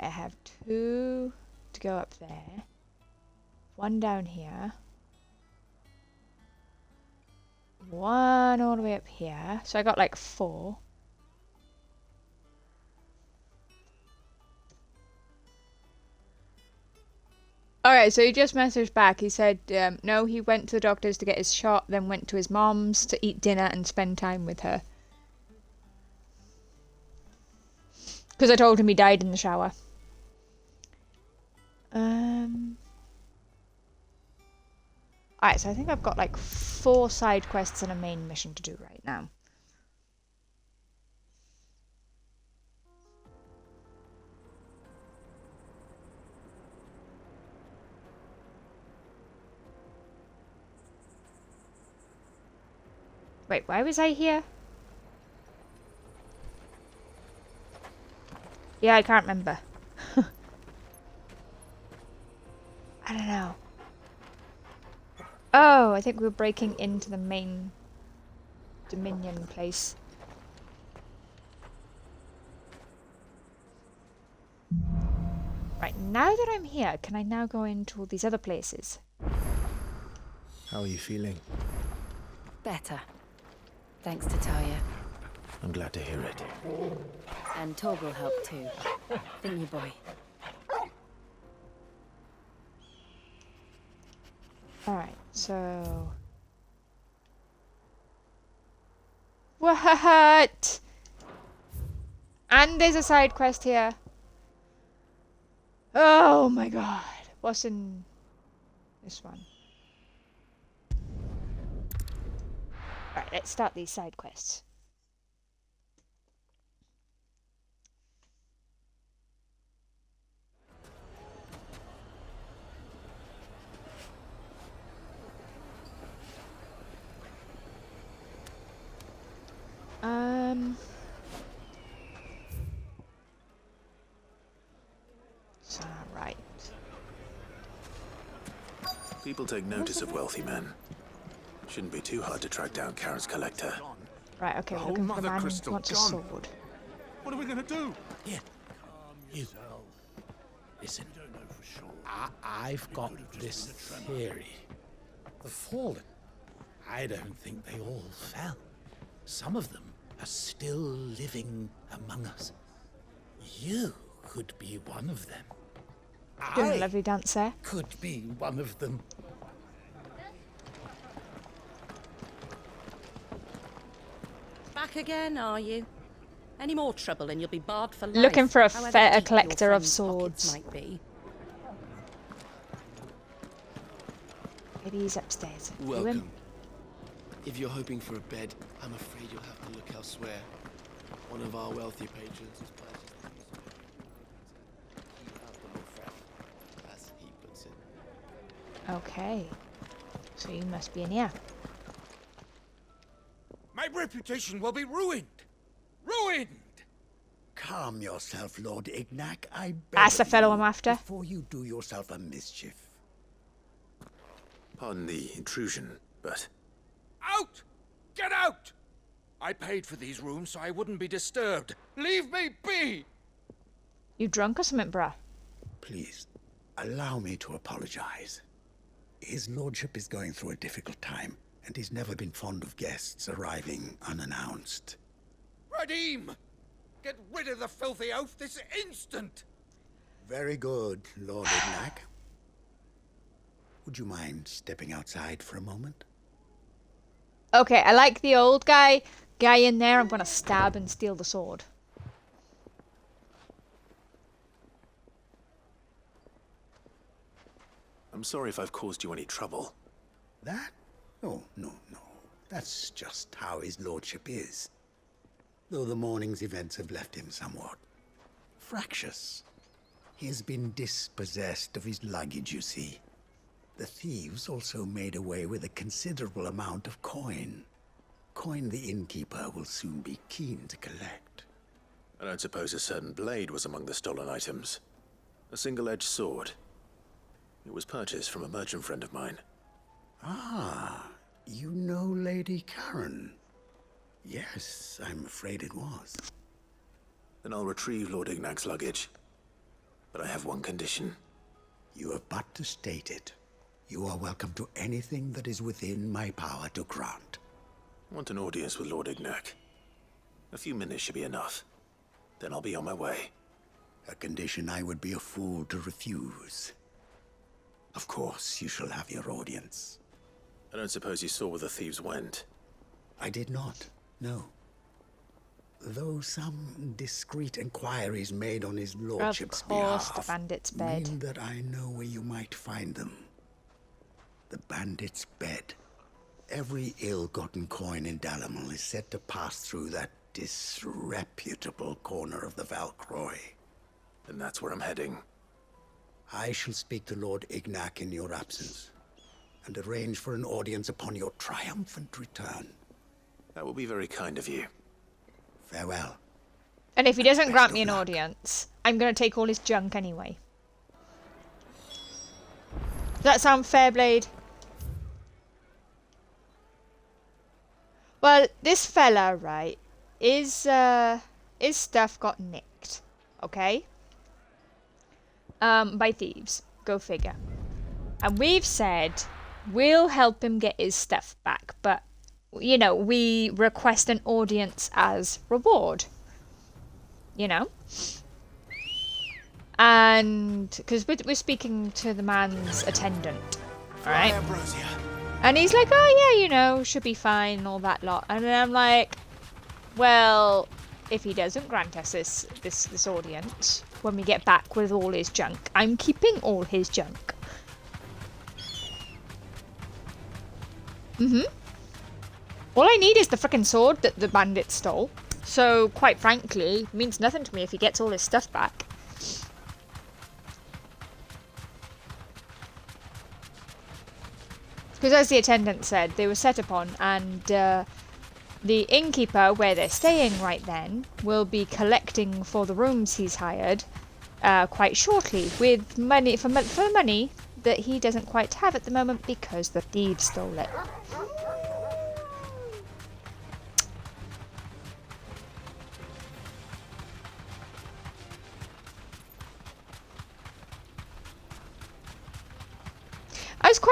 I have 2 to go up there. 1 down here. 1 all the way up here. So I got like 4. Alright, so he just messaged back. He said, no, he went to the doctor's to get his shot, then went to his mom's to eat dinner and spend time with her. Because I told him he died in the shower. Alright, so I think I've got like 4 side quests and a main mission to do right now. Wait, why was I here? Yeah, I can't remember. I don't know. Oh, I think we were breaking into the main Dominion place. Right, now that I'm here, can I now go into all these other places? How are you feeling? Better. Thanks to Talia. I'm glad to hear it. And Torg will help too. Didn't you, boy? Alright, so... What? And there's a side quest here. Oh my god. What's in this one? Alright, let's start these side quests. Right. People take notice of wealthy men. Shouldn't be too hard to track down Karen's collector. Right, okay, we're looking for the man who wants a sword. What are we gonna do? Here. You. Listen. I've got this theory. The fallen. I don't think they all fell. Some of them are still living among us. You could be one of them. Doing a lovely dance there. Could be one of them. Back again, are you? Any more trouble and you'll be barred for life. Looking for a however fair deep your collector of friend's swords. pockets might be. Maybe he's upstairs. Welcome. If you're hoping for a bed, I'm afraid you'll have to look elsewhere. One of our wealthy patrons has purchased the use of keep out the fresh, as he puts it. Okay. So you must be in here. My reputation will be ruined! Ruined! Calm yourself, Lord Ignac. I beg That's the of fellow you, I'm after. Before you do yourself a mischief. Pardon the intrusion, but... Out! Get out! I paid for these rooms so I wouldn't be disturbed. Leave me be! You drunk or something, bruh? Please, allow me to apologize. His lordship is going through a difficult time, and he's never been fond of guests arriving unannounced. Radim! Get rid of the filthy oaf this instant! Very good, Lord Ignac. Would you mind stepping outside for a moment? Okay, I like the old guy. Guy in there, I'm gonna stab and steal the sword. I'm sorry if I've caused you any trouble. That? Oh, no. That's just how his lordship is. Though the morning's events have left him somewhat fractious. He has been dispossessed of his luggage, you see. The thieves also made away with a considerable amount of coin. Coin the innkeeper will soon be keen to collect. I don't suppose a certain blade was among the stolen items. A single-edged sword. It was purchased from a merchant friend of mine. Ah, you know Lady Karen. Yes, I'm afraid it was. Then I'll retrieve Lord Ignac's luggage. But I have one condition. You have but to state it. You are welcome to anything that is within my power to grant. I want an audience with Lord Ignac. A few minutes should be enough. Then I'll be on my way. A condition I would be a fool to refuse. Of course, you shall have your audience. I don't suppose you saw where the thieves went. I did not, no. Though some discreet inquiries made on his lordship's Of course, behalf the bandit's bed. mean that I know where you might find them. The bandit's bed. Every ill-gotten coin in Dalamal is said to pass through that disreputable corner of the Valcroy. And that's where I'm heading. I shall speak to Lord Ignac in your absence, and arrange for an audience upon your triumphant return. That will be very kind of you. Farewell. And if he doesn't Best grant of me an luck. audience, I'm going to take all his junk anyway. Does that sound fair, Blade? Well, this fella, right, his stuff got nicked, okay? By thieves. Go figure. And we've said we'll help him get his stuff back, but, you know, we request an audience as reward. You know? And, because we're speaking to the man's attendant, alright? And he's like, oh yeah, you know, should be fine and all that lot. And then I'm like, well, if he doesn't grant us this audience, when we get back with all his junk, I'm keeping all his junk. All I need is the frickin' sword that the bandit stole. So, quite frankly, it means nothing to me if he gets all his stuff back. Because as the attendant said, they were set upon, and the innkeeper, where they're staying right then, will be collecting for the rooms he's hired quite shortly, with money for money that he doesn't quite have at the moment because the thieves stole it.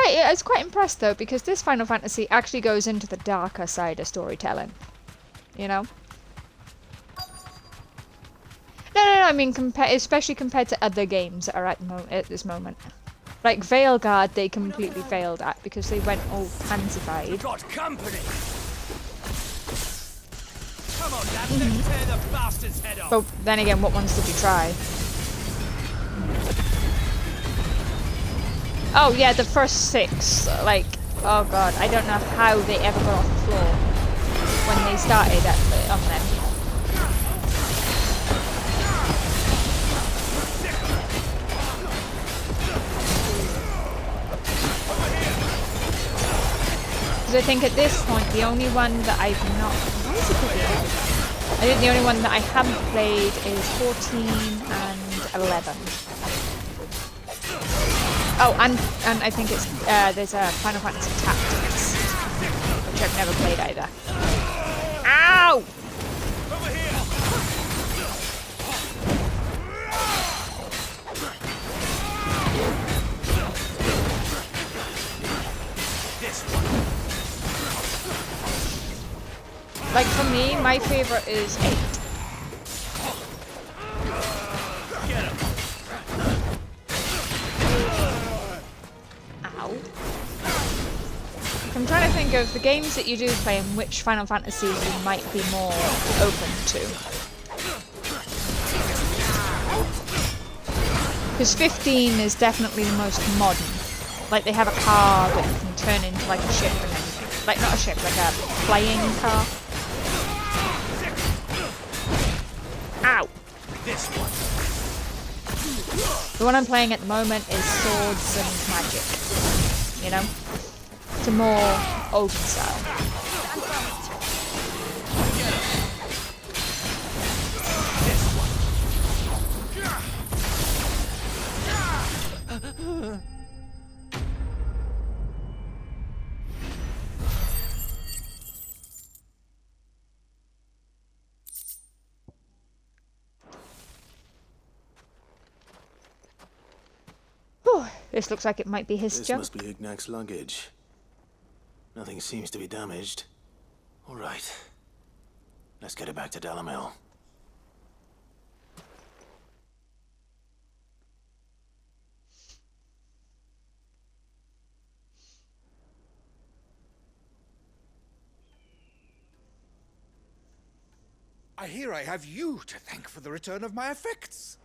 I was quite impressed though, because this Final Fantasy actually goes into the darker side of storytelling. You know? No, I mean especially compared to other games that are at this moment. Like Veilguard, they completely failed at because they went all pansified. Got company. Come on, lad, let's tear the bastard's head off. But then again, what ones did you try? Oh yeah, the first 6, like, oh god, I don't know how they ever got off the floor when they started on them. Because I think at this point, the only one that I've not... Why is it here? I think the only one that I haven't played is 14 and 11. Oh, and I think it's there's a Final Fantasy Tactics, which I've never played either. Ow! Over here. This one. Like for me, my favorite is 8. Get him. I'm trying to think of the games that you do play and which Final Fantasy you might be more open to. Because 15 is definitely the most modern. Like they have a car that can turn into like a ship and everything. Like not a ship, like a flying car. Ow! This one. The one I'm playing at the moment is Swords and Magic. You know? It's a more old style. This looks like it might be his This junk. must be Ignac's luggage. Nothing seems to be damaged. All right. Let's get it back to Dalamel. I hear I have you to thank for the return of my effects.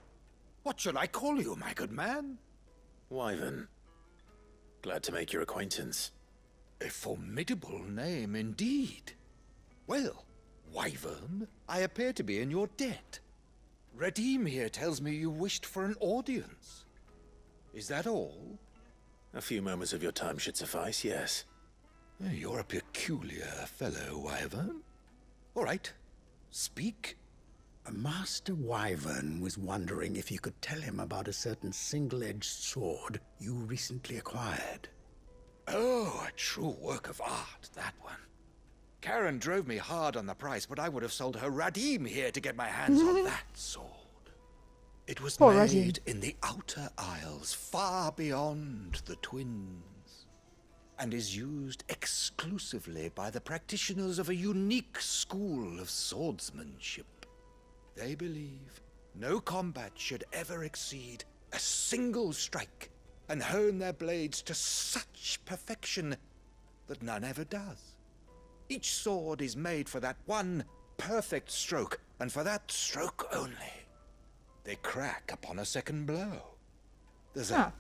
What shall I call you, my good man? Wyvern. Glad to make your acquaintance. A formidable name indeed. Well, Wyvern, I appear to be in your debt. Redeem here tells me you wished for an audience. Is that all? A few moments of your time should suffice, yes. You're a peculiar fellow, Wyvern. All right, speak. Master Wyvern was wondering if you could tell him about a certain single-edged sword you recently acquired. Oh, a true work of art, that one. Karen drove me hard on the price, but I would have sold her Radim here to get my hands on that sword. It was Poor made Radim. in the Outer Isles, far beyond the Twins, and is used exclusively by the practitioners of a unique school of swordsmanship. They believe no combat should ever exceed a single strike, and hone their blades to such perfection that none ever does. Each sword is made for that one perfect stroke, and for that stroke only. They crack upon a second blow. There's a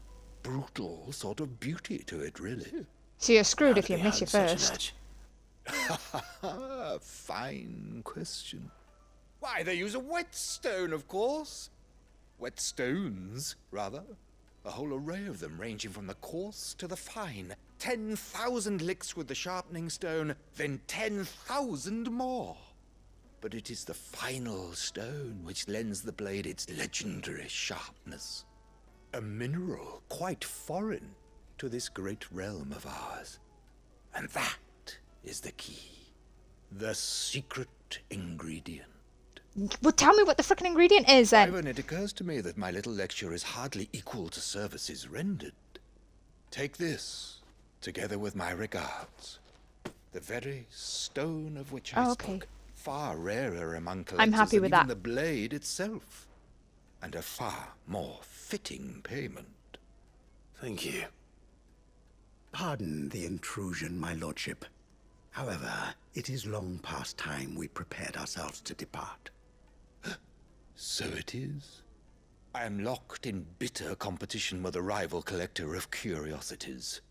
brutal sort of beauty to it, really. So you're screwed How if do you they miss your hone such an first. edge? Fine question. Why, they use a whetstone, of course. Whetstones, rather. A whole array of them, ranging from the coarse to the fine. 10,000 licks with the sharpening stone, then 10,000 more. But it is the final stone which lends the blade its legendary sharpness. A mineral quite foreign to this great realm of ours. And that is the key. The secret ingredient. Well, tell me what the frickin' ingredient is then. Ivan, it occurs to me that my little lecture is hardly equal to services rendered. Take this, together with my regards. The very stone of which I spoke. Far rarer among collectors I'm happy than with even that. the blade itself. And a far more fitting payment. Thank you. Pardon the intrusion, my lordship. However, it is long past time we prepared ourselves to depart. So it is. I am locked in bitter competition with a rival collector of curiosities.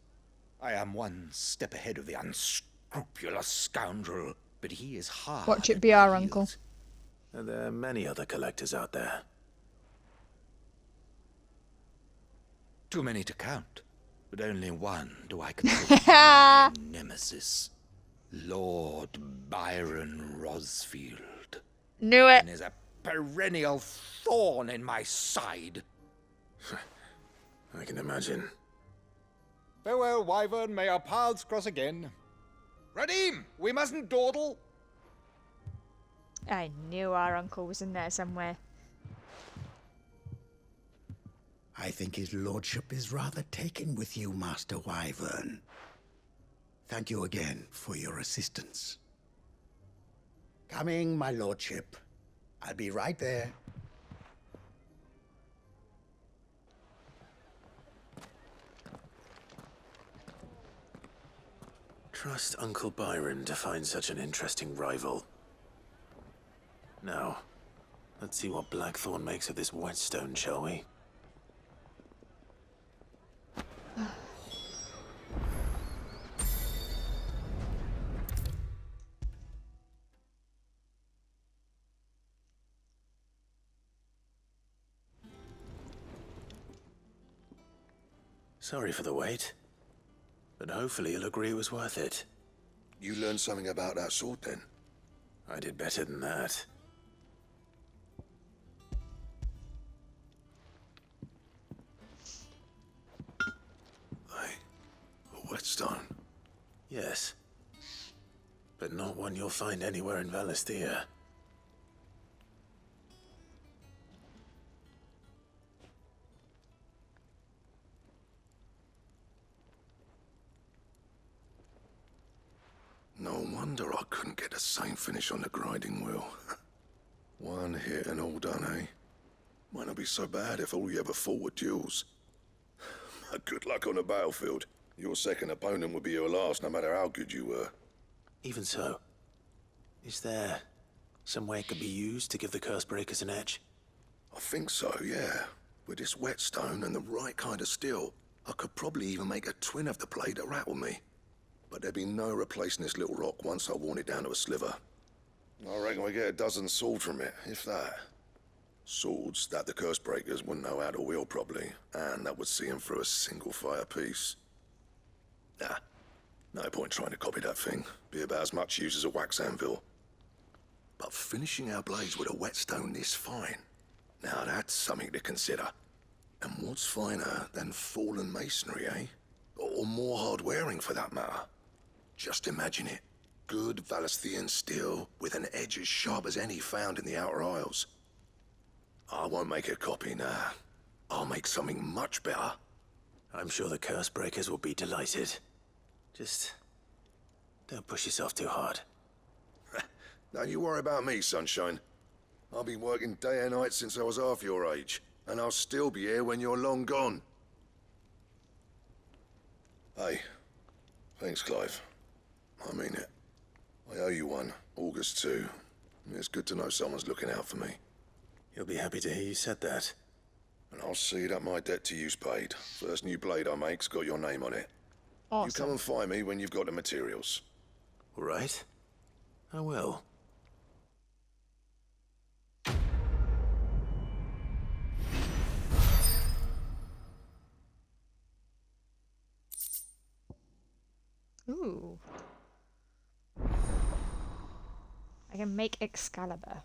I am one step ahead of the unscrupulous scoundrel, but he is hard. Watch it at be my our heels. uncle. Are there many other collectors out there? Too many to count, but only one do I consider my nemesis. Lord Byron Rosfield. Knew it. And is a perennial thorn in my side. I can imagine. Farewell, Wyvern. May our paths cross again. Radim, we mustn't dawdle. I knew our uncle was in there somewhere. I think his lordship is rather taken with you, Master Wyvern. Thank you again for your assistance. Coming, my lordship. I'll be right there. Trust Uncle Byron to find such an interesting rival. Now, let's see what Blackthorn makes of this whetstone, shall we? Sorry for the wait, but hopefully you'll agree it was worth it. You learned something about that sword, then? I did better than that. A whetstone? Yes. But not one you'll find anywhere in Valisthea. wonder I couldn't get the same finish on the grinding wheel. One hit and all done, eh? Might not be so bad if all you ever fought were duels. Good luck on the battlefield. Your second opponent would be your last, no matter how good you were. Even so, is there some way it could be used to give the curse breakers an edge? I think so, yeah. With this whetstone and the right kind of steel, I could probably even make a twin of the blade that rattled me. But there'd be no replacing this little rock once I worn it down to a sliver. I reckon we get a dozen swords from it, if that. Swords that the curse breakers wouldn't know how to wield properly, and that would see them through a single fire piece. Nah, no point trying to copy that thing. Be about as much use as a wax anvil. But finishing our blades with a whetstone this fine, now that's something to consider. And what's finer than fallen masonry, eh? Or more hard-wearing, for that matter. Just imagine it. Good Valisthian steel with an edge as sharp as any found in the Outer Isles. I won't make a copy, nah. I'll make something much better. I'm sure the curse breakers will be delighted. Just don't push yourself too hard. Don't you worry about me, sunshine. I've been working day and night since I was half your age, and I'll still be here when you're long gone. Hey, thanks, Clive. I mean it. I owe you one, August too. It's good to know someone's looking out for me. You'll be happy to hear you said that. And I'll see that my debt to you's paid. First new blade I make's got your name on it. Awesome. You come and find me when you've got the materials. All right? I will. Ooh. I can make Excalibur.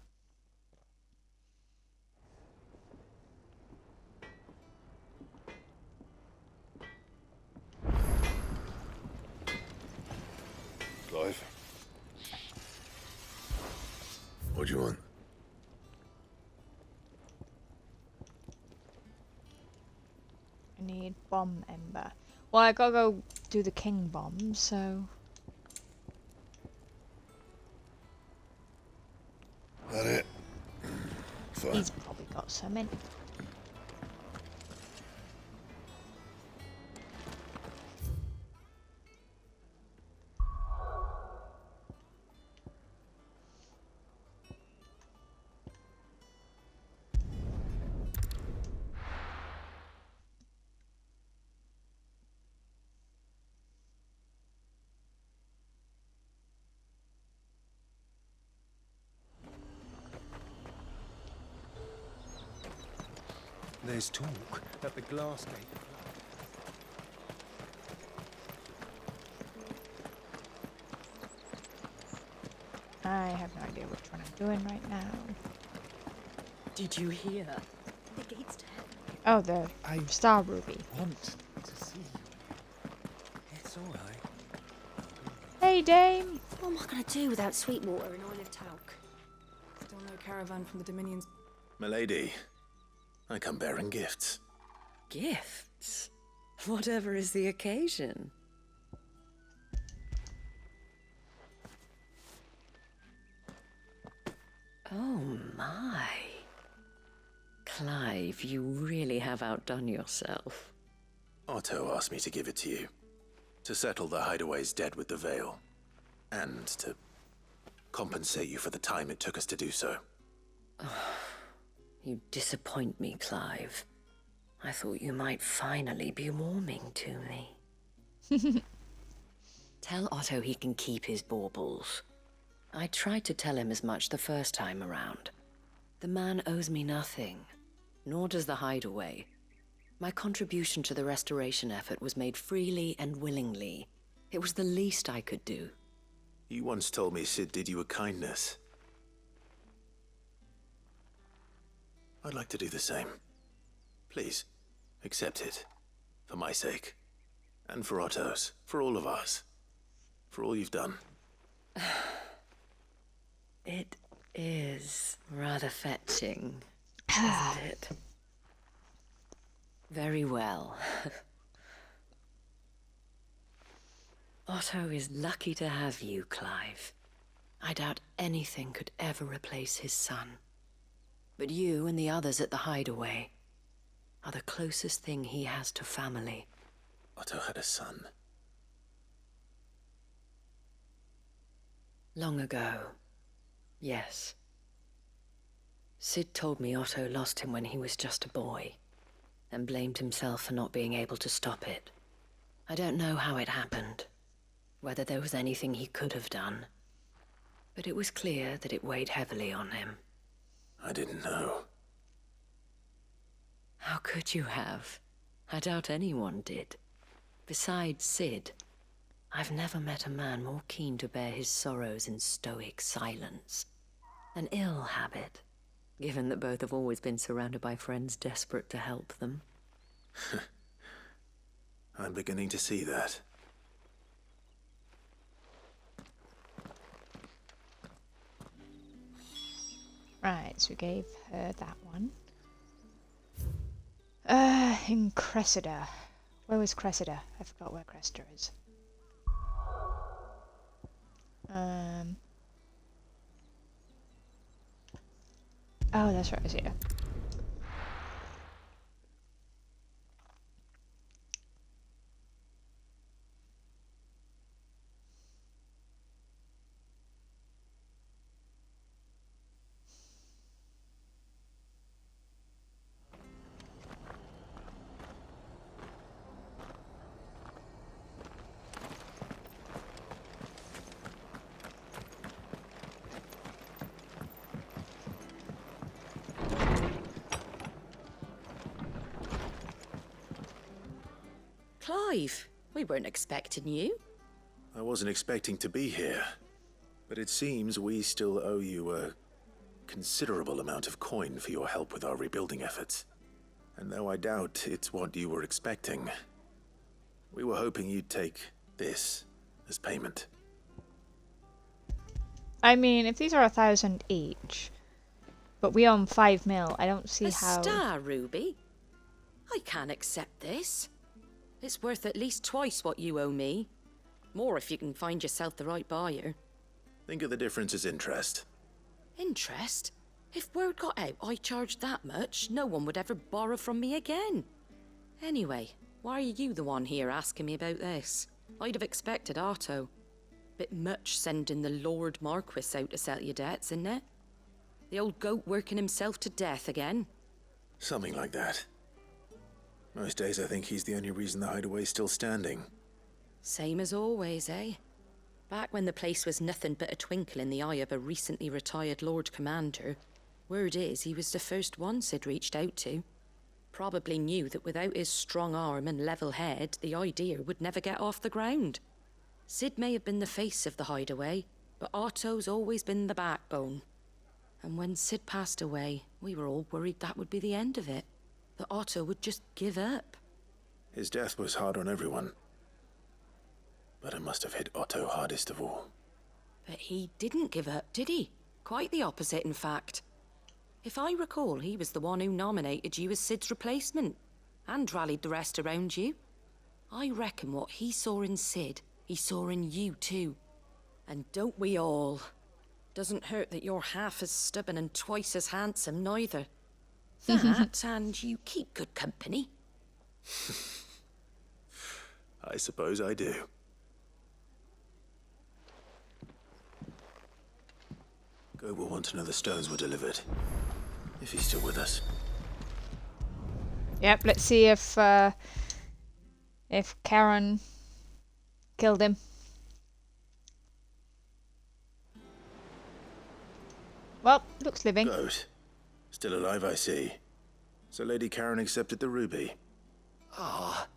Clive? What do you want? I need Bomb Ember. Well, I gotta go do the King Bomb, so... That it? Fine. He's probably got some in. There's talk at the glass gate. I have no idea which one I'm doing right now. Did you hear? The gates to heaven. Oh, the Star Ruby. Want to see you. It's all right. Hey, Dame! What am I going to do without Sweetwater and Olive Talc? Still no caravan from the Dominions. Milady, I come bearing gifts. Gifts? Whatever is the occasion. Oh my. Clive, you really have outdone yourself. Otto asked me to give it to you. To settle the Hideaway's debt with the Veil. And to compensate you for the time it took us to do so. You disappoint me, Clive. I thought you might finally be warming to me. Tell Otto he can keep his baubles. I tried to tell him as much the first time around. The man owes me nothing, nor does the Hideaway. My contribution to the restoration effort was made freely and willingly. It was the least I could do. You once told me Sid did you a kindness. I'd like to do the same. Please, accept it. For my sake. And for Otto's. For all of us. For all you've done. It is rather fetching, isn't it? Very well. Otto is lucky to have you, Clive. I doubt anything could ever replace his son. But you and the others at the hideaway are the closest thing he has to family. Otto had a son. Long ago, yes. Sid told me Otto lost him when he was just a boy, and blamed himself for not being able to stop it. I don't know how it happened, whether there was anything he could have done, but it was clear that it weighed heavily on him. I didn't know. How could you have? I doubt anyone did. Besides Sid, I've never met a man more keen to bear his sorrows in stoic silence. An ill habit, given that both have always been surrounded by friends desperate to help them. I'm beginning to see that. Right, so we gave her that one. In Cressida. Where was Cressida? I forgot where Cressida is. Oh, that's right, I see it. Clive, we weren't expecting you. I wasn't expecting to be here, but it seems we still owe you a considerable amount of coin for your help with our rebuilding efforts. And though I doubt it's what you were expecting, we were hoping you'd take this as payment. I mean, if these are 1,000 each, but we own 5 mil, I don't see A how... star, Ruby? I can't accept this. It's worth at least twice what you owe me. More if you can find yourself the right buyer. Think of the difference as interest. Interest? If word got out I charged that much, no one would ever borrow from me again. Anyway, why are you the one here asking me about this? I'd have expected Otto. Bit much sending the Lord Marquis out to settle your debts, isn't it? The old goat working himself to death again. Something like that. Most days I think he's the only reason the hideaway's still standing. Same as always, eh? Back when the place was nothing but a twinkle in the eye of a recently retired Lord Commander, word is he was the first one Sid reached out to. Probably knew that without his strong arm and level head, the idea would never get off the ground. Sid may have been the face of the hideaway, but Otto's always been the backbone. And when Sid passed away, we were all worried that would be the end of it. That Otto would just give up. His death was hard on everyone. But it must have hit Otto hardest of all. But he didn't give up, did he? Quite the opposite, in fact. If I recall, he was the one who nominated you as Sid's replacement, and rallied the rest around you. I reckon what he saw in Sid, he saw in you too. And don't we all? Doesn't hurt that you're half as stubborn and twice as handsome, neither. That, and you keep good company. I suppose I do. Go will want to know the stones were delivered. If he's still with us. Yep, let's see if Karen killed him. Well, looks living. Good. Still alive, I see. So Lady Karen accepted the ruby. Ah,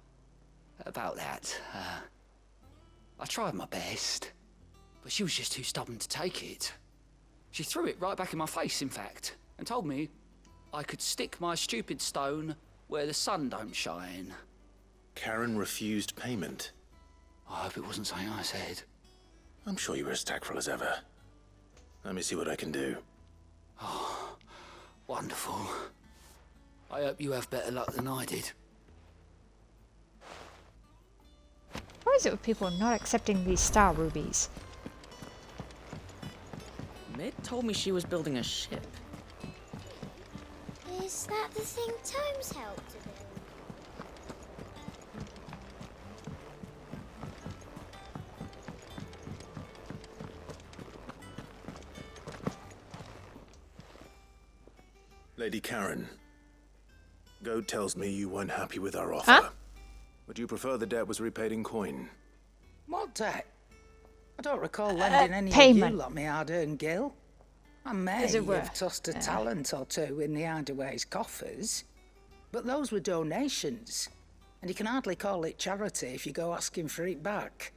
about that. I tried my best, but she was just too stubborn to take it. She threw it right back in my face, in fact, and told me I could stick my stupid stone where the sun don't shine. Karen refused payment. I hope it wasn't something I said. I'm sure you were as tactful as ever. Let me see what I can do. Oh, wonderful. I hope you have better luck than I did. Why is it with people not accepting these star rubies? Mid told me she was building a ship. Is that the thing Tomes helped to build? Lady Karen, Goad tells me you weren't happy with our offer. Huh? Would you prefer the debt was repaid in coin? What debt? I don't recall lending any payment. of you lot me hard-earned gil. I may As it were. have tossed a talent or two in the Hideaway's coffers, but those were donations, and you can hardly call it charity if you go asking for it back.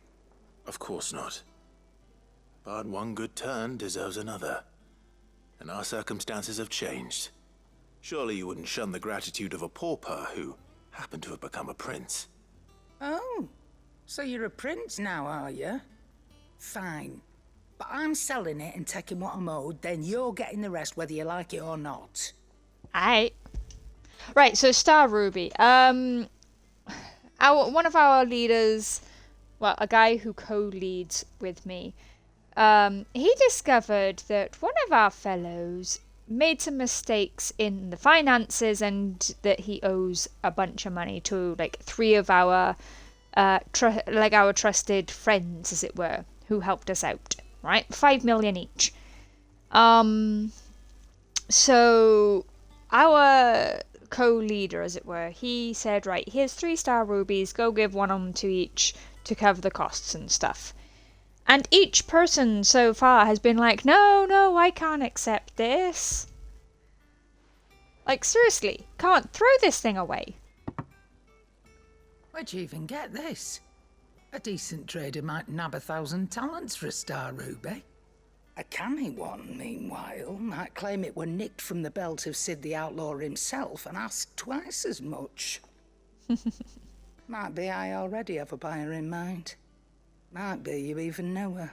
Of course not. But one good turn deserves another. And our circumstances have changed. Surely you wouldn't shun the gratitude of a pauper who happened to have become a prince. Oh, so you're a prince now, are you? Fine. But I'm selling it and taking what I'm owed, then you're getting the rest whether you like it or not. Aight. Right, so Star Ruby. One of our leaders, well, a guy who co-leads with me, he discovered that one of our fellows made some mistakes in the finances and that he owes a bunch of money to like 3 of our our trusted friends, as it were, who helped us out, right? 5 million each. So our co-leader, as it were, he said, right, here's 3 star rubies, go give one of them to each to cover the costs and stuff. And each person so far has been like, no, I can't accept this. Like, seriously, can't throw this thing away. Where'd you even get this? A decent trader might nab 1,000 talents for a star ruby. A canny one, meanwhile, might claim it were nicked from the belt of Sid the Outlaw himself and ask twice as much. Might be I already have a buyer in mind. Might be you even know her.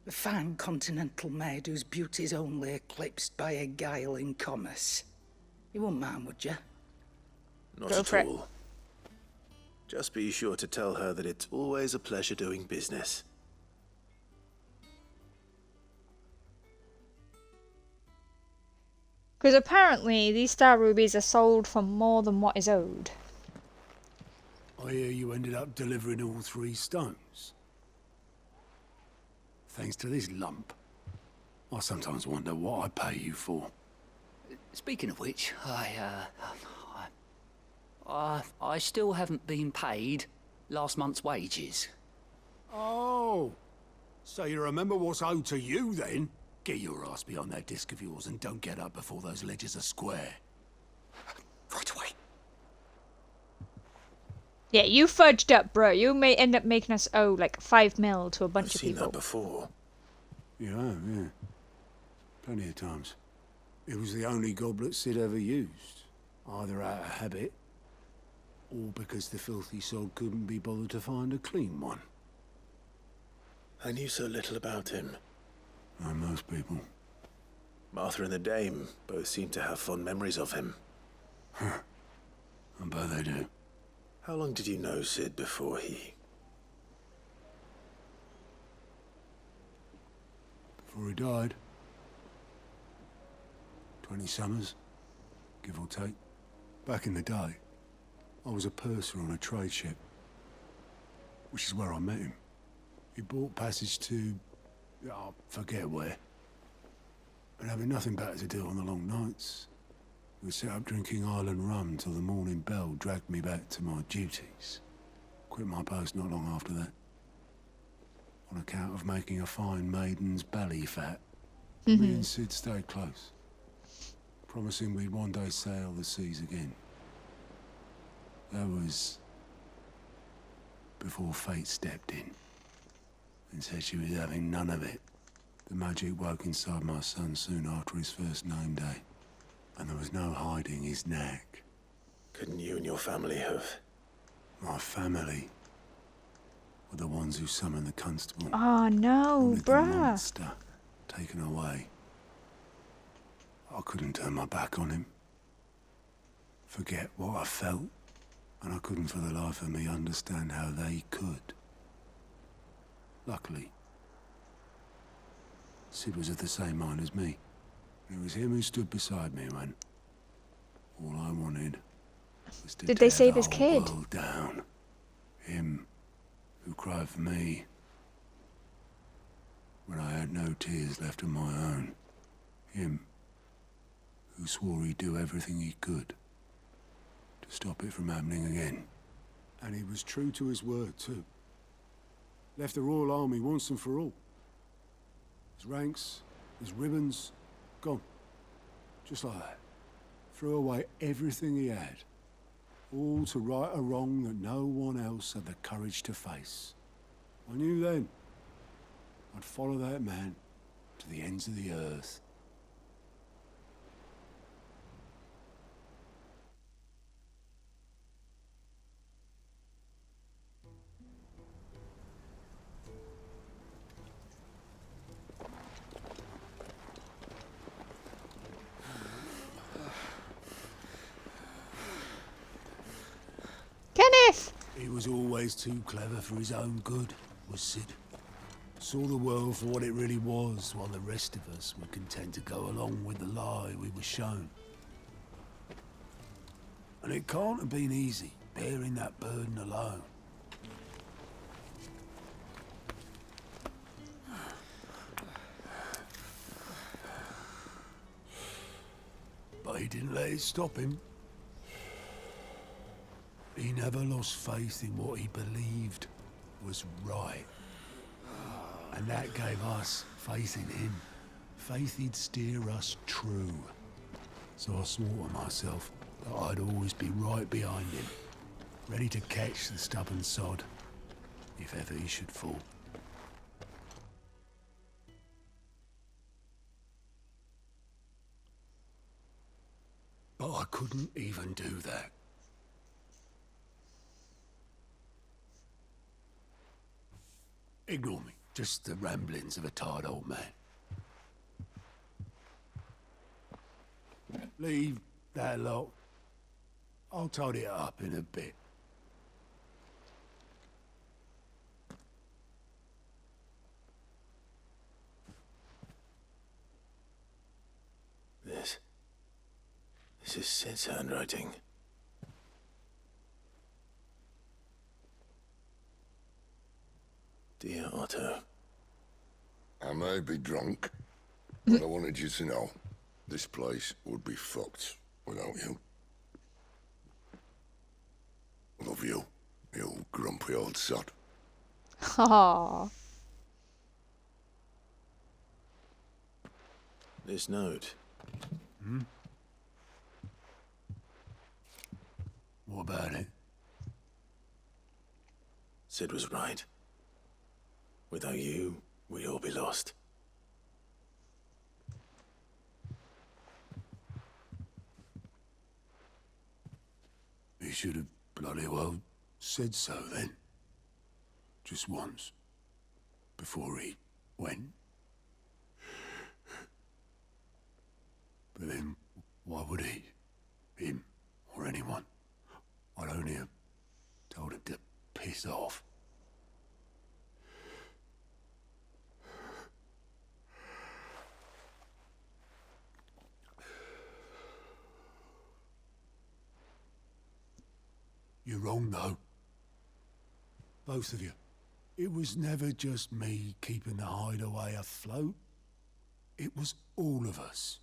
A fine continental maid whose beauty's only eclipsed by a guile in commerce. You wouldn't mind, would you? Not at all. Just be sure to tell her that it's always a pleasure doing business. Because apparently these star rubies are sold for more than what is owed. I hear you ended up delivering all 3 stones. Thanks to this lump. I sometimes wonder what I pay you for. Speaking of which, I still haven't been paid last month's wages. Oh, so you remember what's owed to you then? Get your ass behind that disc of yours and don't get up before those ledgers are square. Right away. Yeah, you fudged up, bro. You may end up making us owe like 5 mil to a bunch of I've seen people. that before. Yeah. Plenty of times. It was the only goblet Sid ever used. Either out of habit, or because the filthy sod couldn't be bothered to find a clean one. I knew so little about him. Like most people. Martha and the Dame both seem to have fond memories of him. I bet they do. How long did you know Sid before he... Before he died. 20 summers, give or take. Back in the day, I was a purser on a trade ship. Which is where I met him. He bought passage to... I forget where. But having nothing better to do on the long nights, we set up drinking island rum till the morning bell dragged me back to my duties. Quit my post not long after that. On account of making a fine maiden's belly fat. Me and Sid stayed close, promising we'd one day sail the seas again. That was before fate stepped in and said she was having none of it. The magic woke inside my son soon after his first name day, and there was no hiding his knack. Couldn't you and your family have... My family were the ones who summoned the constable. Oh no, wanted the bruh. monster taken away. I couldn't turn my back on him. Forget what I felt, and I couldn't for the life of me understand how they could. luckily. Sid was of the same mind as me. It was him who stood beside me when all I wanted was to Did they tear save the his whole kid? world down. Him who cried for me when I had no tears left of my own. Him who swore he'd do everything he could to stop it from happening again. And he was true to his word, too. Left the Royal Army once and for all. His ranks, his ribbons, gone. Just like that. Threw away everything he had. All to right a wrong that no one else had the courage to face. I knew then I'd follow that man to the ends of the earth. Kenneth! He was always too clever for his own good, was Sid. Saw the world for what it really was, while the rest of us were content to go along with the lie we were shown. And it can't have been easy, bearing that burden alone. But he didn't let it stop him. He never lost faith in what he believed was right. And that gave us faith in him. Faith he'd steer us true. So I swore to myself that I'd always be right behind him, ready to catch the stubborn sod, if ever he should fall. But I couldn't even do that. Ignore me. Just the ramblings of a tired old man. Leave that lot. I'll tidy it up in a bit. This is Sid's handwriting. Dear Otto. I may be drunk, but I wanted you to know this place would be fucked without you. Love you, you grumpy old sod. Aww. This note. Hmm? What about it? Sid was right. Without you, we'd all be lost. He should have bloody well said so then. Just once. Before he went. But then, why would he? Him, or anyone? I'd only have told him to piss off. You're wrong, though. Both of you. It was never just me keeping the hideaway afloat. It was all of us.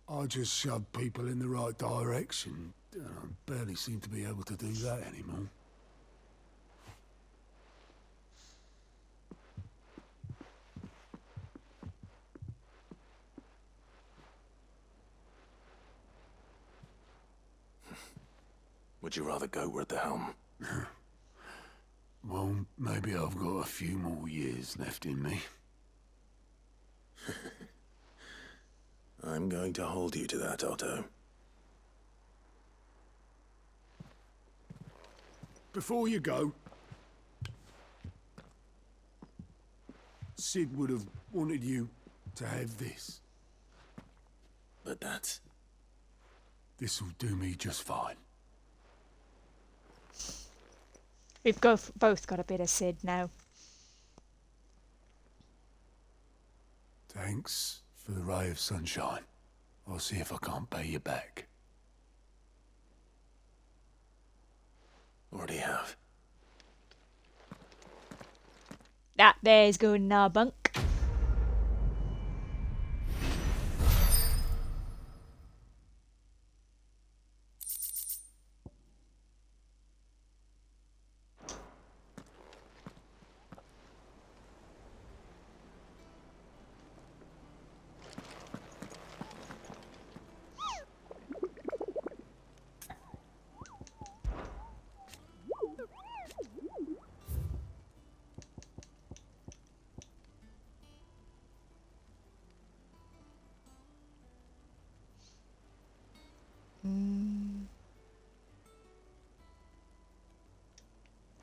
I just shoved people in the right direction. I barely seem to be able to do that anymore. Would you rather go at the helm? Well, maybe I've got a few more years left in me. I'm going to hold you to that, Otto. Before you go, Sid would have wanted you to have this. But that's... This'll do me just fine. We've both got a bit of Sid now. Thanks for the ray of sunshine. I'll see if I can't pay you back. Already have. That there's going in our bunk.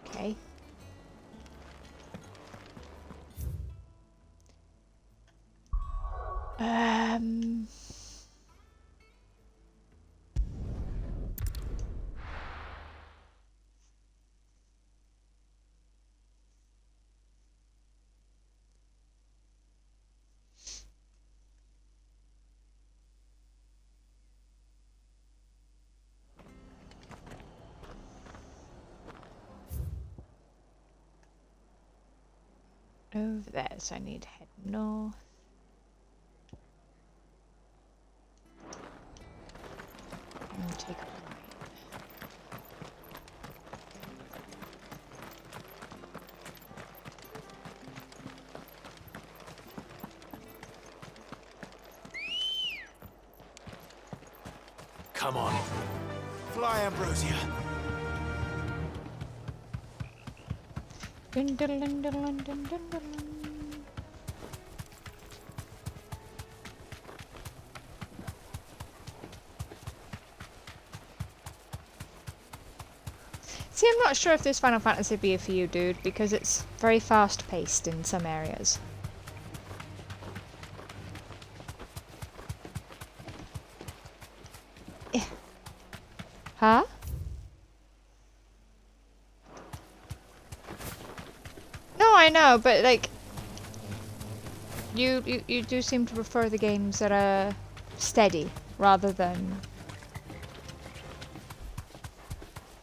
Okay. Over there, so I need to head north. And take a right. Come on. Fly, Ambrosia. Dun, dun, dun, dun, dun, dun, dun, dun. See, I'm not sure if this Final Fantasy would be for you, dude, because it's very fast-paced in some areas. Yeah. Huh? No, I know, but like, you do seem to prefer the games that are steady rather than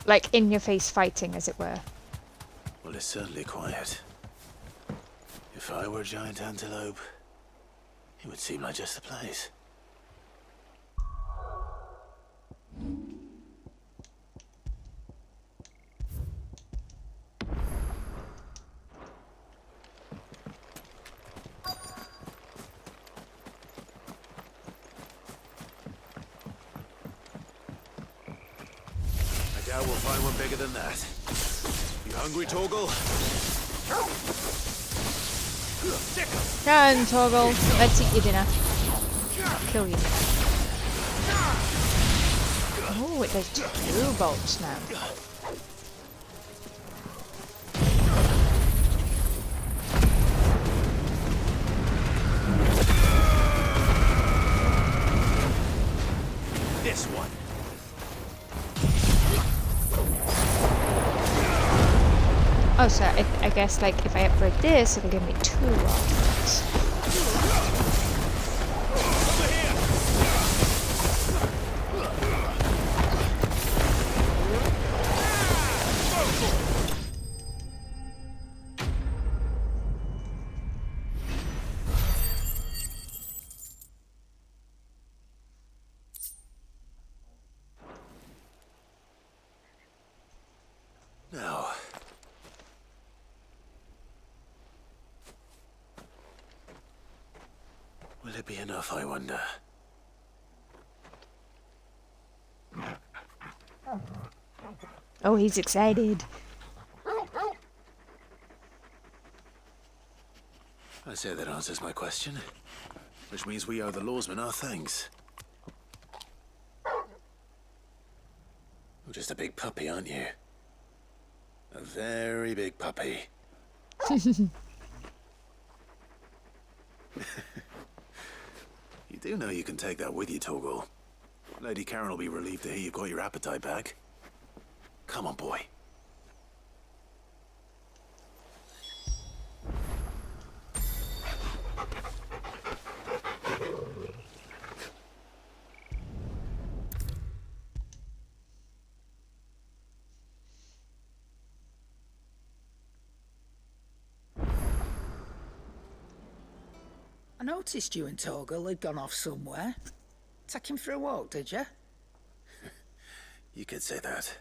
like in-your-face fighting, as it were. Well, it's certainly quiet. If I were a giant antelope, it would seem like just the place. I doubt we'll find one bigger than that. You hungry, Torgal? Come on, Torgal. Let's eat your dinner. Kill you. Oh, it does 2 bolts now. This one. Oh, so I guess like if I upgrade this, it'll give me 2 offers. Now. Will it be enough, I wonder? Oh, he's excited. I say that answers my question. Which means we owe the lawsmen our thanks. You're just a big puppy, aren't you? A very big puppy. You do know you can take that with you, Torgal. Lady Karen will be relieved to hear you've got your appetite back. Come on, boy. noticed you and Torgal had gone off somewhere. Take him for a walk, did you? You could say that.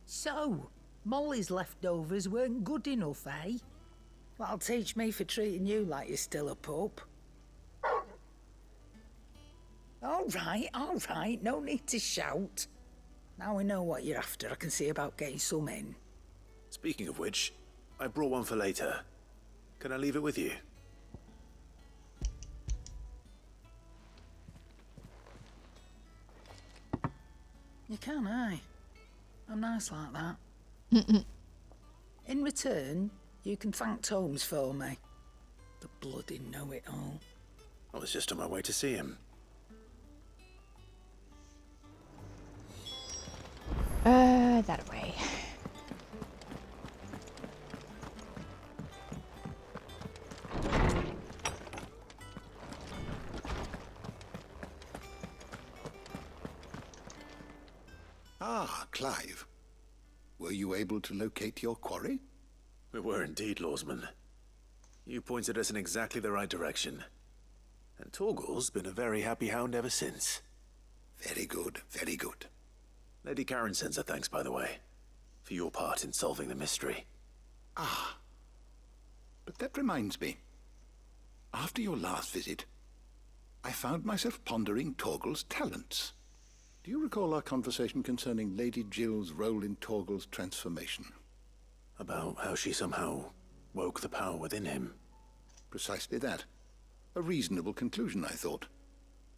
So, Molly's leftovers weren't good enough, eh? That'll teach me for treating you like you're still a pup. All right, no need to shout. Now we know what you're after, I can see about getting some in. Speaking of which, I brought one for later. Can I leave it with you? You can, eh? I'm nice like that. In return, you can thank Tomes for me. The bloody know-it-all. I was just on my way to see him. That way. Ah, Clive. Were you able to locate your quarry? We were indeed, Lawsman. You pointed us in exactly the right direction. And Torgal's been a very happy hound ever since. Very good, very good. Lady Karen sends her thanks, by the way, for your part in solving the mystery. Ah. But that reminds me. After your last visit, I found myself pondering Torgal's talents. Do you recall our conversation concerning Lady Jill's role in Torgal's transformation? About how she somehow woke the power within him. Precisely that. A reasonable conclusion, I thought.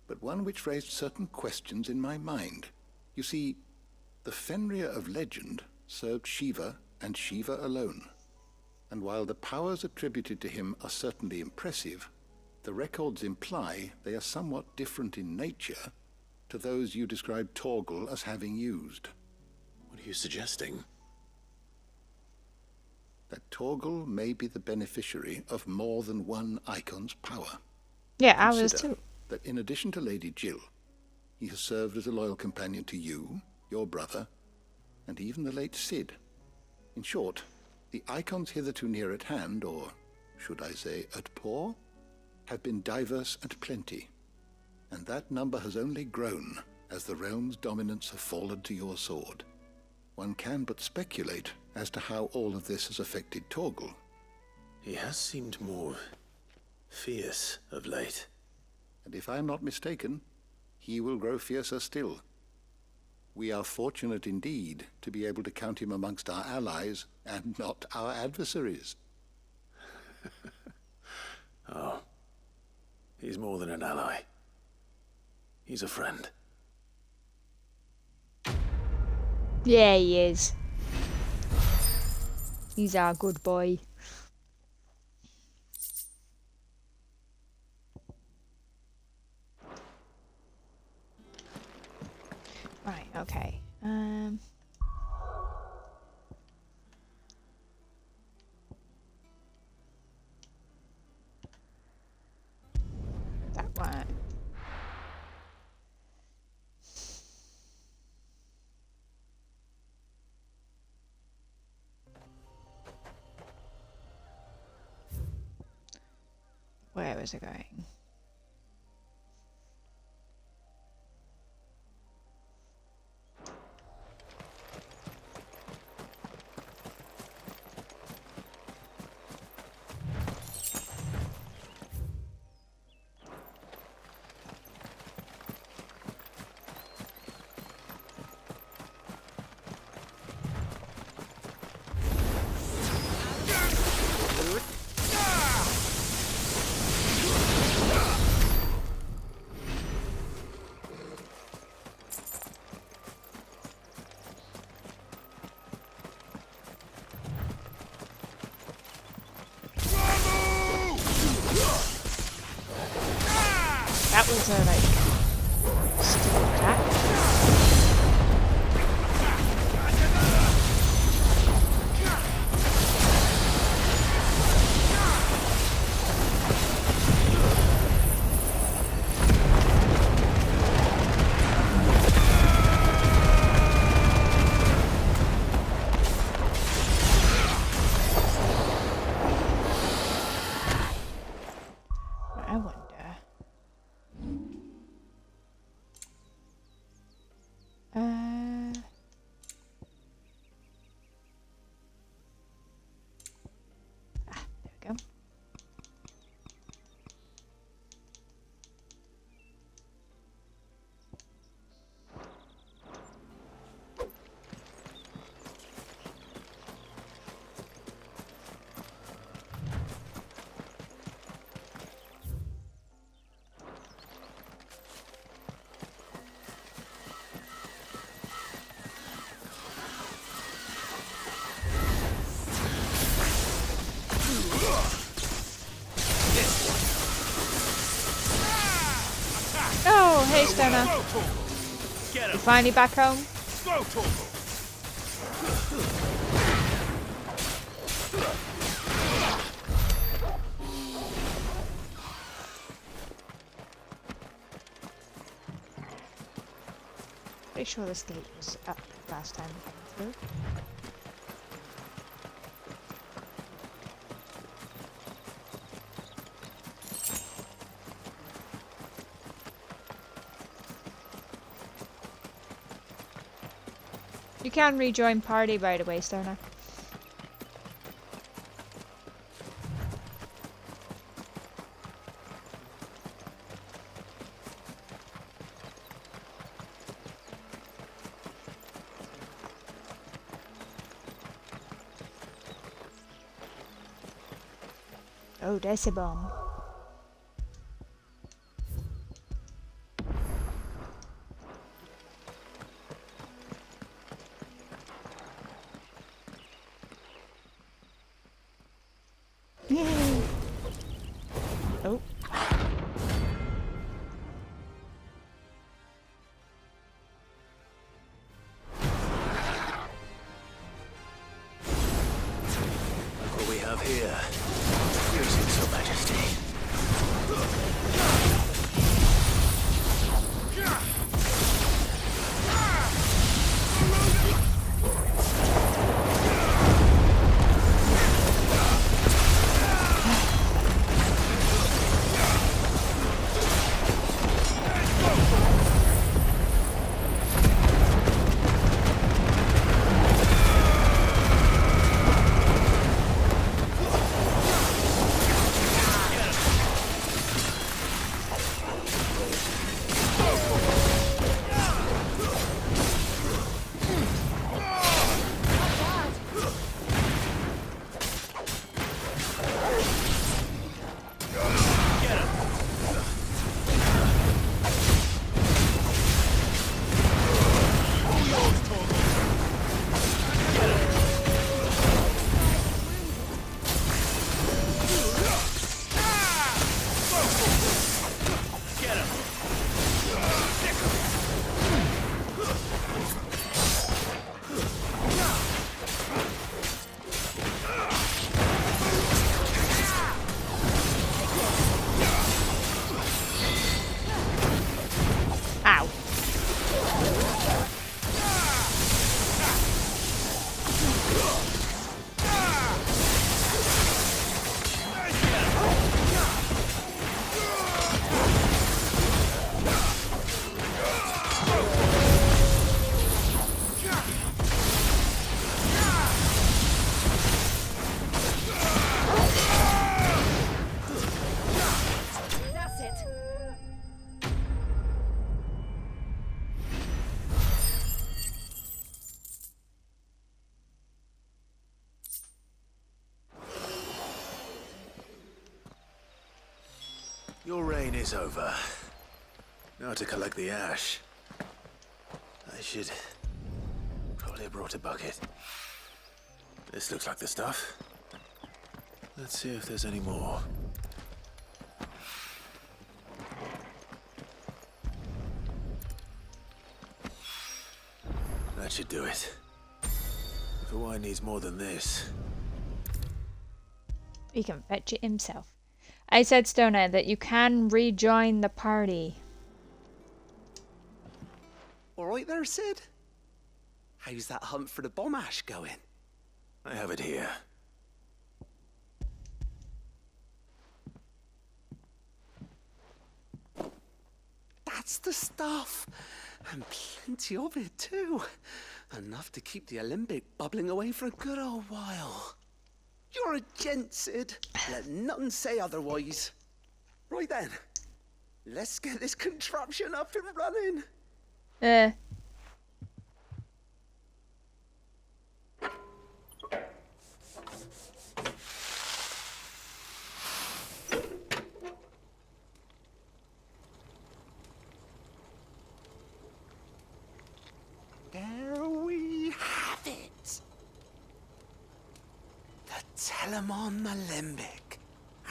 But one which raised certain questions in my mind. You see, the Fenrir of legend served Shiva and Shiva alone. And while the powers attributed to him are certainly impressive, the records imply they are somewhat different in nature to those you described Torgal as having used. What are you suggesting? That Torgal may be the beneficiary of more than one icon's power. Yeah, I was Consider too. that in addition to Lady Jill, he has served as a loyal companion to you, your brother, and even the late Cid. In short, the icons hitherto near at hand, or should I say at paw, have been diverse and plenty, and that number has only grown as the realm's dominance have fallen to your sword. One can but speculate as to how all of this has affected Torgal. He has seemed more fierce of late. And if I am not mistaken, he will grow fiercer still. We are fortunate indeed to be able to count him amongst our allies and not our adversaries. Oh, he's more than an ally. He's a friend. Yeah, he is. He's our good boy. Right, okay. That one. Where was it going? That was a like stupid attack. Stoner? You finally back home? Pretty sure this gate was up last time we came through. You can rejoin party, by the way, Stoner. Oh, there's a bomb. Yay! Oh. Look what we have here. Greetings, Your Majesty. Your reign is over. Now to collect the ash. I should probably have brought a bucket. This looks like the stuff. Let's see if there's any more. That should do it. If Hawaii needs more than this. He can fetch it himself. I said, Stoner, that you can rejoin the party. All right there, Sid? How's that hunt for the bomb ash going? I have it here. That's the stuff. And plenty of it, too. Enough to keep the Olympic bubbling away for a good old while. You're a gent, Sid. Let nothing say otherwise. Right then. Let's get this contraption up and running. There we have it. The Telemon Alembic.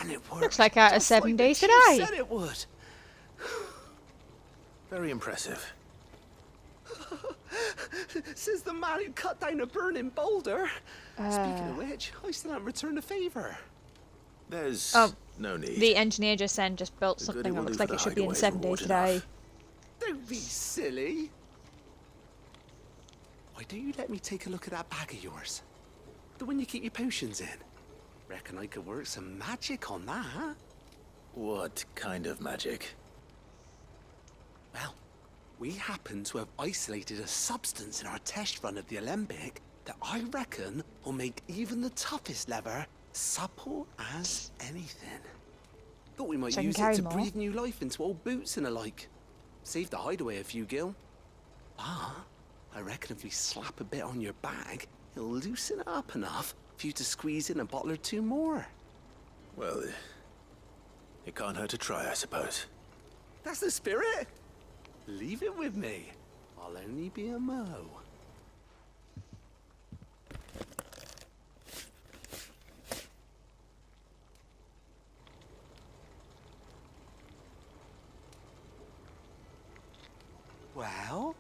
And it works. Looks like out of 7 days to you die. said it would. Very impressive. Says the man who cut down a burning boulder. Speaking of which, I still haven't returned the favour. There's no need. The engineer just built something that looks like it should be in 7 days today. Don't be silly. Why don't you let me take a look at that bag of yours? The one you keep your potions in. Reckon I could work some magic on that. What kind of magic? Well, we happen to have isolated a substance in our test run of the Alembic that I reckon will make even the toughest leather supple as anything. Thought we might use it to breathe new life into old boots and the like. Save the hideaway a few gil. Ah, I reckon if we slap a bit on your bag, it'll loosen it up enough for you to squeeze in a bottle or two more. Well, it can't hurt to try, I suppose. That's the spirit. Leave it with me. I'll only be a mo. Well,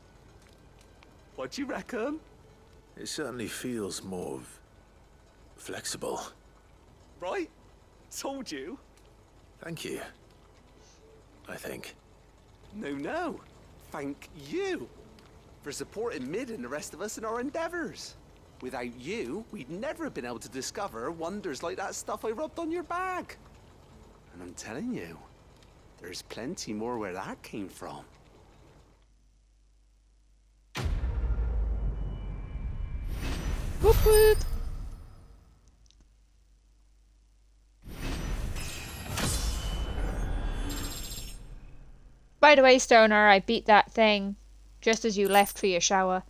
what do you reckon? It certainly feels more flexible. Right? Told you. Thank you. I think. No. Thank you for supporting Mid and the rest of us in our endeavors. Without you, we'd never have been able to discover wonders like that stuff I rubbed on your bag. And I'm telling you, there's plenty more where that came from. Whoop whoop. By the way, Stoner, I beat that thing just as you left for your shower.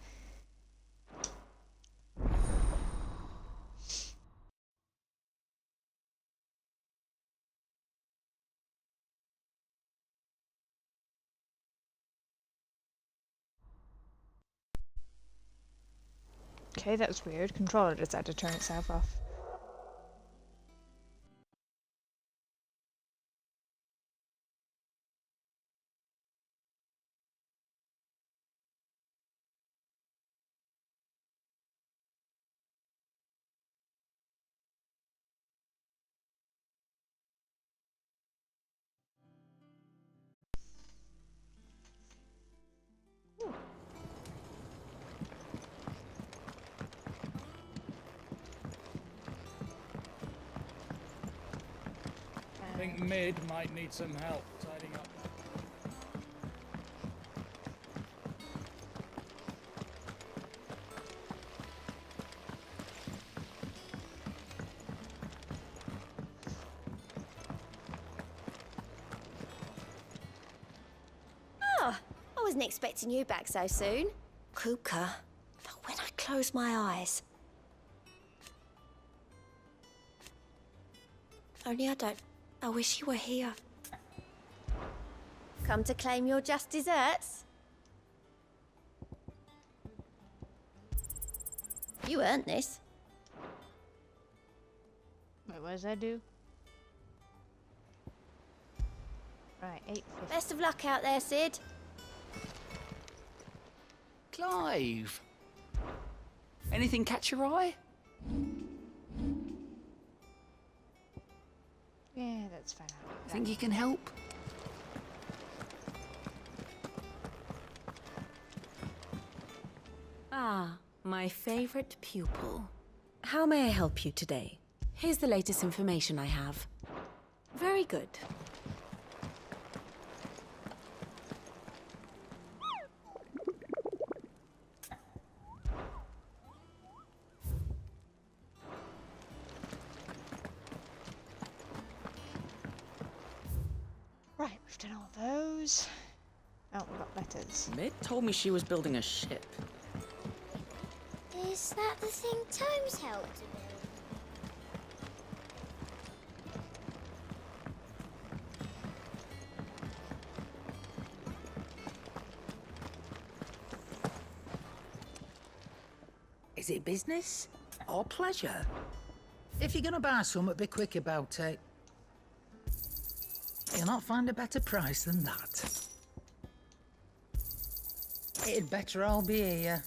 Okay, that was weird. Controller decided to turn itself off. I think Mid might need some help tidying up. Oh, I wasn't expecting you back so soon. Kuka, but when I close my eyes... Only I wish you were here. Come to claim your just desserts? You earned this. Wait, what does that do? Right, 850. Best of luck out there, Sid. Clive! Anything catch your eye? Yeah, that's fine. Think you can help? Ah, my favorite pupil. How may I help you today? Here's the latest information I have. Very good. Right, we've done all those. Oh, we've got letters. Mid told me she was building a ship. Is that the thing Tomes helped to build? Is it business or pleasure? If you're gonna buy something, be quick about it. You'll not find a better price than that. It'd better all be here.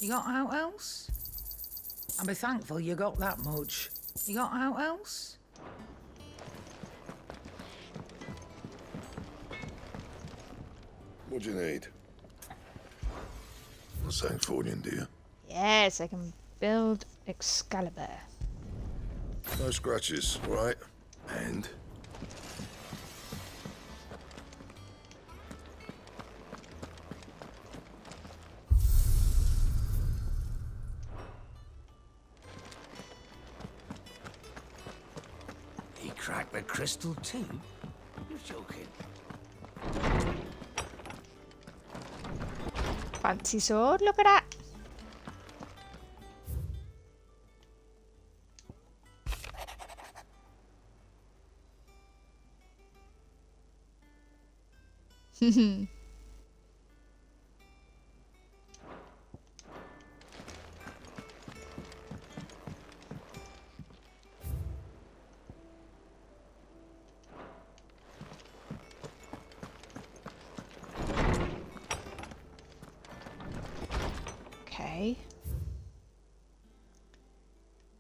You got out else? I'll be thankful you got that much. You got out else? What do you need? Not saying fortune, do you? Yes, I can build Excalibur. No scratches, right? And? He cracked the crystal too? You're joking. Fancy sword, look at that. Okay.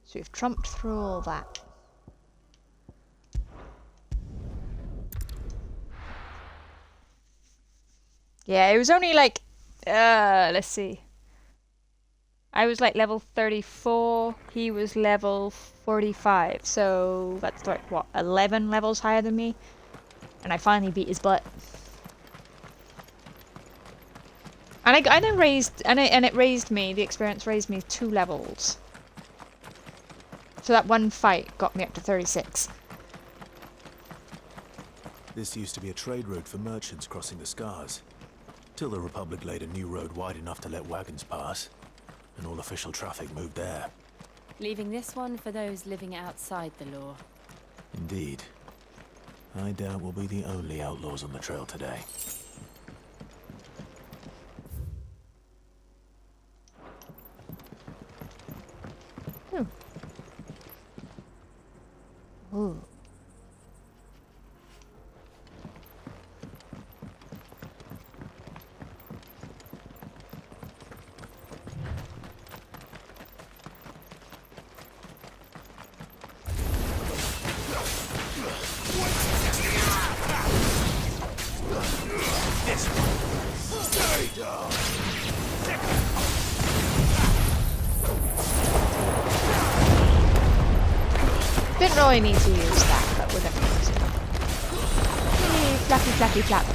So we've trumped through all that. Yeah, it was only like, let's see. I was like level 34, he was level 45, so that's like, what, 11 levels higher than me? And I finally beat his butt. And I then raised, and it raised me, the experience raised me 2 levels. So that one fight got me up to 36. This used to be a trade route for merchants crossing the Scars, till the Republic laid a new road wide enough to let wagons pass, and all official traffic moved there. Leaving this one for those living outside the law. Indeed. I doubt we'll be the only outlaws on the trail today. Ooh. Didn't really need to use that, but we're gonna use it. Hey, flappy, flappy, flap.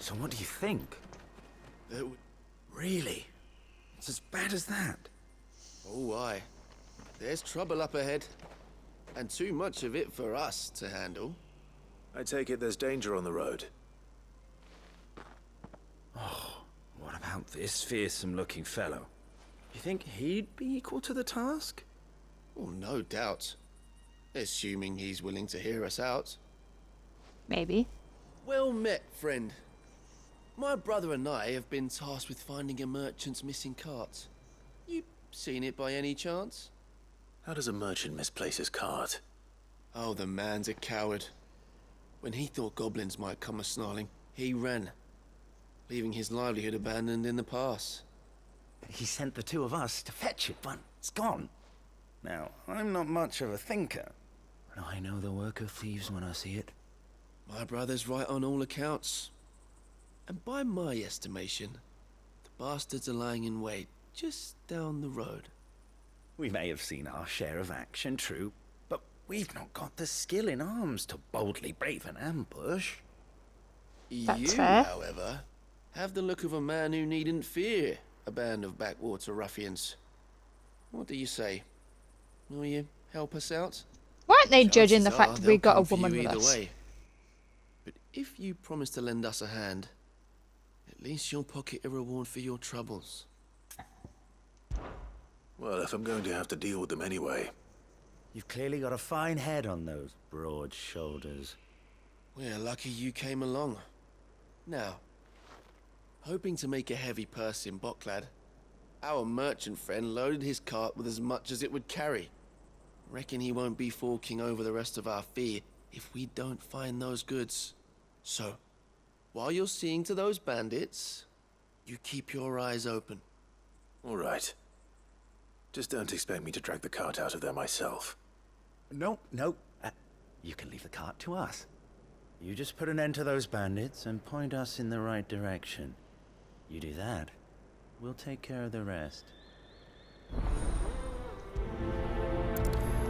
So what do you think? Really? It's as bad as that? Oh, aye. There's trouble up ahead. And too much of it for us to handle. I take it there's danger on the road. Oh, what about this fearsome-looking fellow? You think he'd be equal to the task? Oh, no doubt. Assuming he's willing to hear us out. Maybe. Well met, friend. My brother and I have been tasked with finding a merchant's missing cart. You seen it by any chance? How does a merchant misplace his cart? Oh, the man's a coward. When he thought goblins might come a-snarling, he ran, leaving his livelihood abandoned in the pass. He sent the two of us to fetch it, but it's gone. Now, I'm not much of a thinker, but I know the work of thieves when I see it. My brother's right on all accounts. And by my estimation, the bastards are lying in wait just down the road. We may have seen our share of action, true, but we've not got the skill in arms to boldly brave an ambush. That's You, fair. however, have the look of a man who needn't fear a band of backwater ruffians. What do you say? Will you help us out? Why aren't they judging the Chances fact are that they'll we got a come for woman you with either us? way. But if you promise to lend us a hand, at least you'll pocket a reward for your troubles. Well, if I'm going to have to deal with them anyway. You've clearly got a fine head on those broad shoulders. We're lucky you came along. Now, hoping to make a heavy purse in Boklad, our merchant friend loaded his cart with as much as it would carry. Reckon he won't be forking over the rest of our fee if we don't find those goods. So, while you're seeing to those bandits, you keep your eyes open. All right. Just don't expect me to drag the cart out of there myself. No. You can leave the cart to us. You just put an end to those bandits and point us in the right direction. You do that, we'll take care of the rest.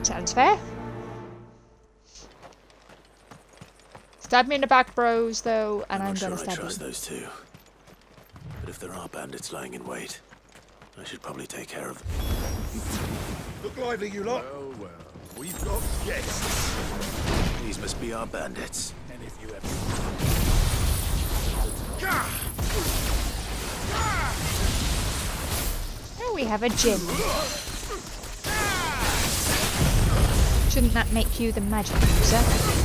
Sounds fair. Stab me in the back, bros, though, and I'm gonna Not sure I stab trust you. those two. But if there are bandits lying in wait, I should probably take care of them. Look lively, you lot. Well, we've got guests. These must be our bandits. And if you Oh, we have a gym. Shouldn't that make you the magic user?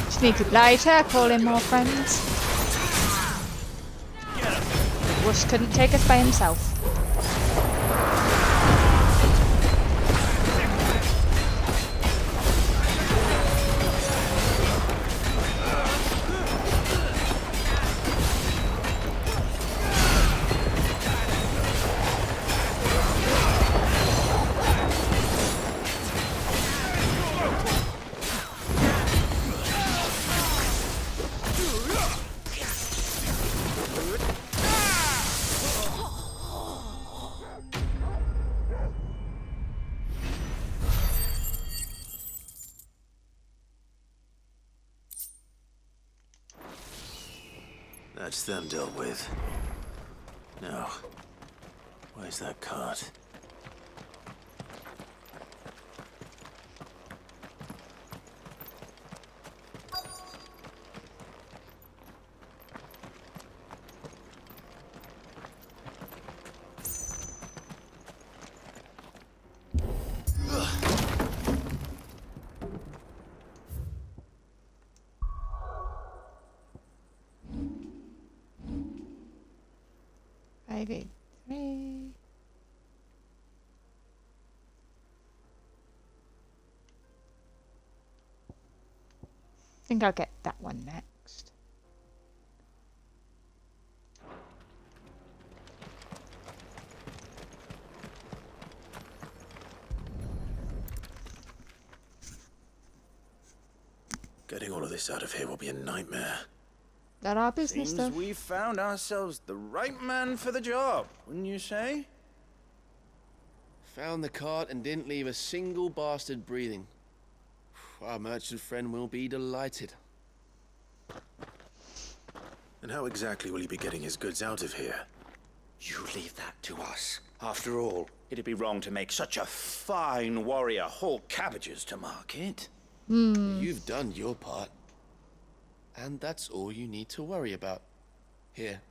Sneaky blighter, call in more friends. Wuss couldn't take us by himself. That's them dealt with. Now, where's that cart? Maybe 3. I think I'll get that one next. Getting all of this out of here will be a nightmare. That our business, Seems though. we've found ourselves the right man for the job, wouldn't you say? Found the cart and didn't leave a single bastard breathing. Our merchant friend will be delighted. And how exactly will he be getting his goods out of here? You leave that to us. After all, it'd be wrong to make such a fine warrior haul cabbages to market. You've done your part. And that's all you need to worry about. Here.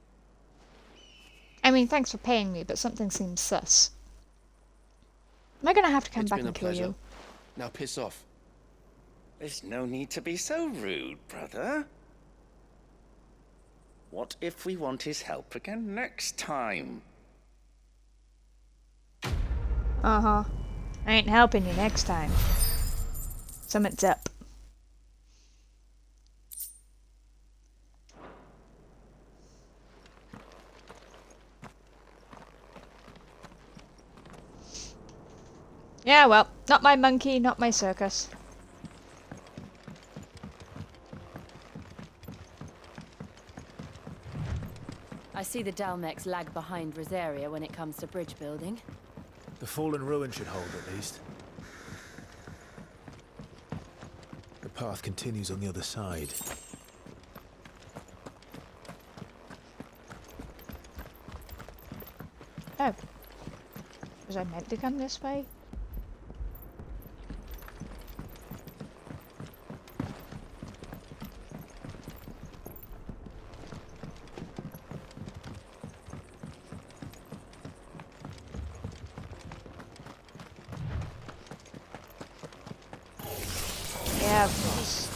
I mean, thanks for paying me, but something seems sus. Am I gonna have to come back and kill you? Now piss off. There's no need to be so rude, brother. What if we want his help again next time? Uh-huh. I ain't helping you next time. Something's up. Yeah, well, not my monkey, not my circus. I see the Dalmex lag behind Rosaria when it comes to bridge building. The fallen ruin should hold, at least. The path continues on the other side. Oh. Was I meant to come this way? Yeah, of course.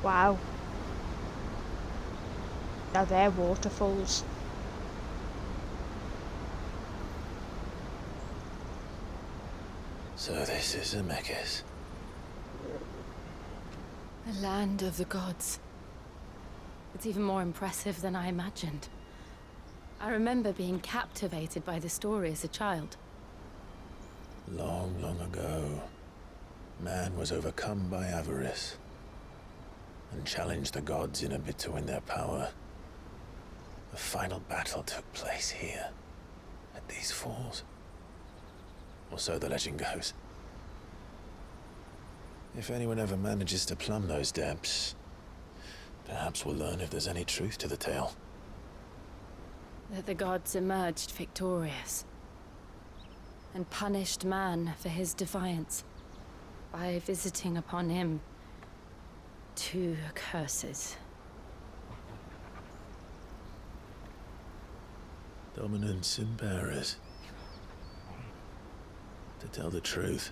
Wow. Now they're waterfalls. So this is Amekis. The land of the gods. It's even more impressive than I imagined. I remember being captivated by the story as a child. Long, long ago, man was overcome by avarice and challenged the gods in a bid to win their power. The final battle took place here, at these falls. Or so the legend goes. If anyone ever manages to plumb those depths, perhaps we'll learn if there's any truth to the tale. That the gods emerged victorious and punished man for his defiance by visiting upon him 2 curses. Dominance and bearers. To tell the truth,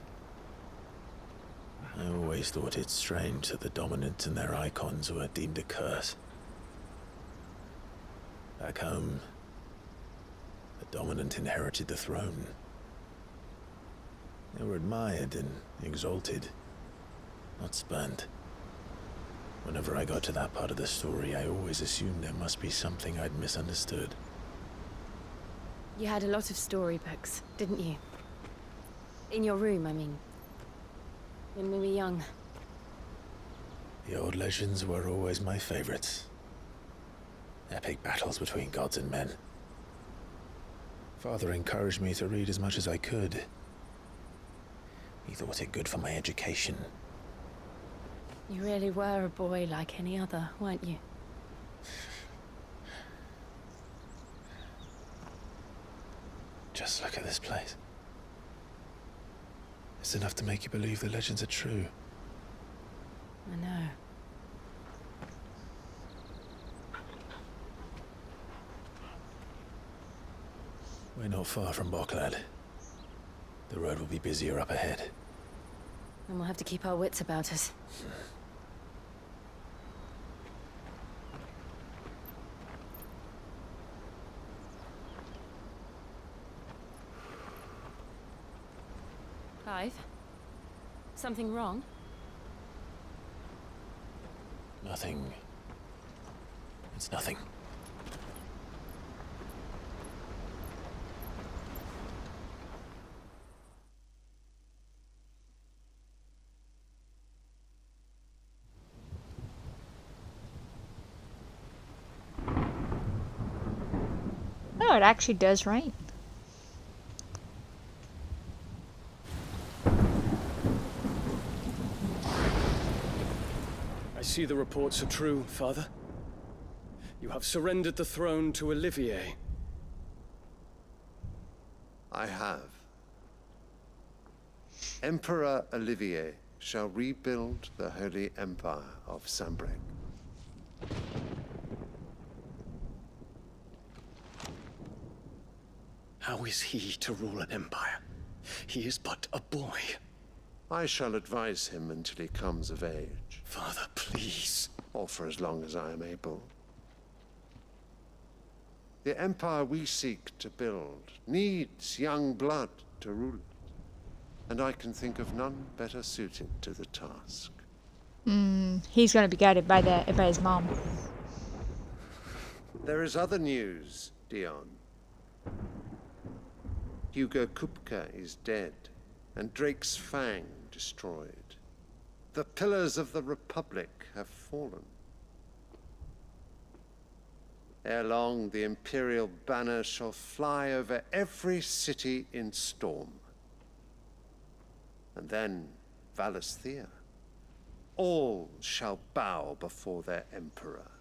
I always thought it strange that the dominant and their icons were deemed a curse. Back home, the dominant inherited the throne. They were admired and exalted, not spurned. Whenever I got to that part of the story, I always assumed there must be something I'd misunderstood. You had a lot of storybooks, didn't you? In your room, I mean. When we were young. The old legends were always my favorites. Epic battles between gods and men. Father encouraged me to read as much as I could. He thought it good for my education. You really were a boy like any other, weren't you? Just look at this place. It's enough to make you believe the legends are true. I know. We're not far from Boklad. The road will be busier up ahead. And we'll have to keep our wits about us. Clive? Something wrong? Nothing. It's nothing. Oh, it actually does rain. I see the reports are true, Father. You have surrendered the throne to Olivier. I have. Emperor Olivier shall rebuild the Holy Empire of Sabbreque. How is he to rule an empire? He is but a boy. I shall advise him until he comes of age. Father, please. Or for as long as I am able. The empire we seek to build needs young blood to rule it. And I can think of none better suited to the task. He's going to be guided by his mom. There is other news, Dion. Hugo Kupka is dead, and Drake's Fang destroyed. The pillars of the Republic have fallen. Ere long, the Imperial banner shall fly over every city in Storm. And then Valisthea. All shall bow before their Emperor.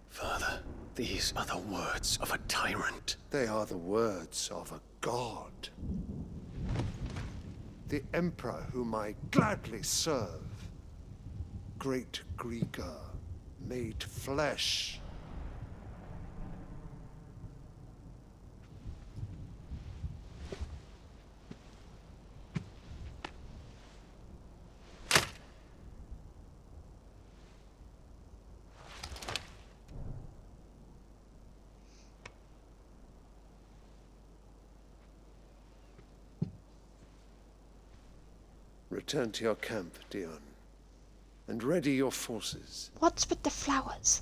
Father, these are the words of a tyrant. They are the words of a god. The Emperor whom I gladly serve. Great Grieger, made flesh. Return to your camp, Dion, and ready your forces. What's with the flowers?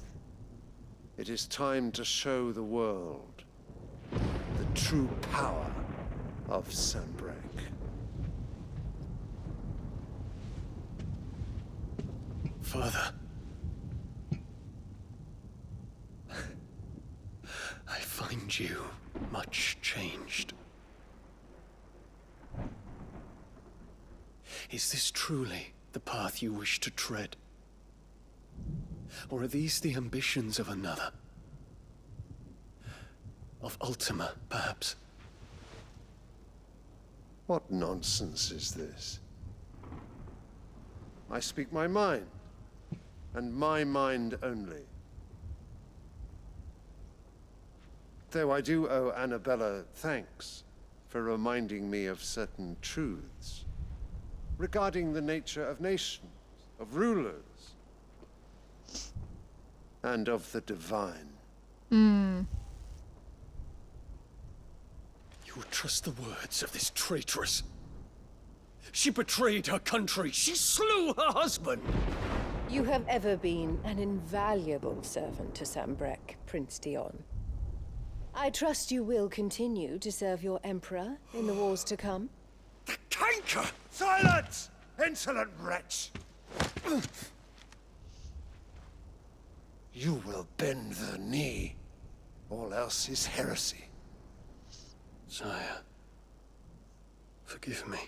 It is time to show the world the true power of Sabbreque. Father. I find you much changed. Is this truly the path you wish to tread? Or are these the ambitions of another? Of Ultima, perhaps? What nonsense is this? I speak my mind, and my mind only. Though I do owe Annabella thanks for reminding me of certain truths regarding the nature of nations, of rulers, and of the divine. You would trust the words of this traitress? She betrayed her country. She slew her husband. You have ever been an invaluable servant to Sabbreque, Prince Dion. I trust you will continue to serve your Emperor in the wars to come. The canker! Silence! Insolent wretch! You will bend the knee. All else is heresy. Sire, forgive me.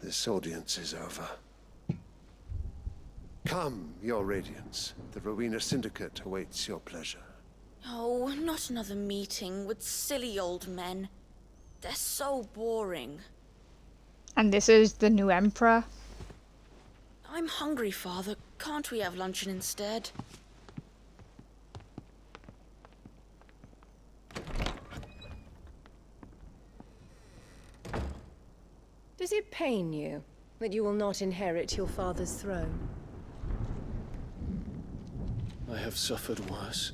This audience is over. Come, your Radiance. The Rowena Syndicate awaits your pleasure. Oh, not another meeting with silly old men. They're so boring. And this is the new Emperor. I'm hungry, Father. Can't we have luncheon instead? Does it pain you that you will not inherit your father's throne? I have suffered worse.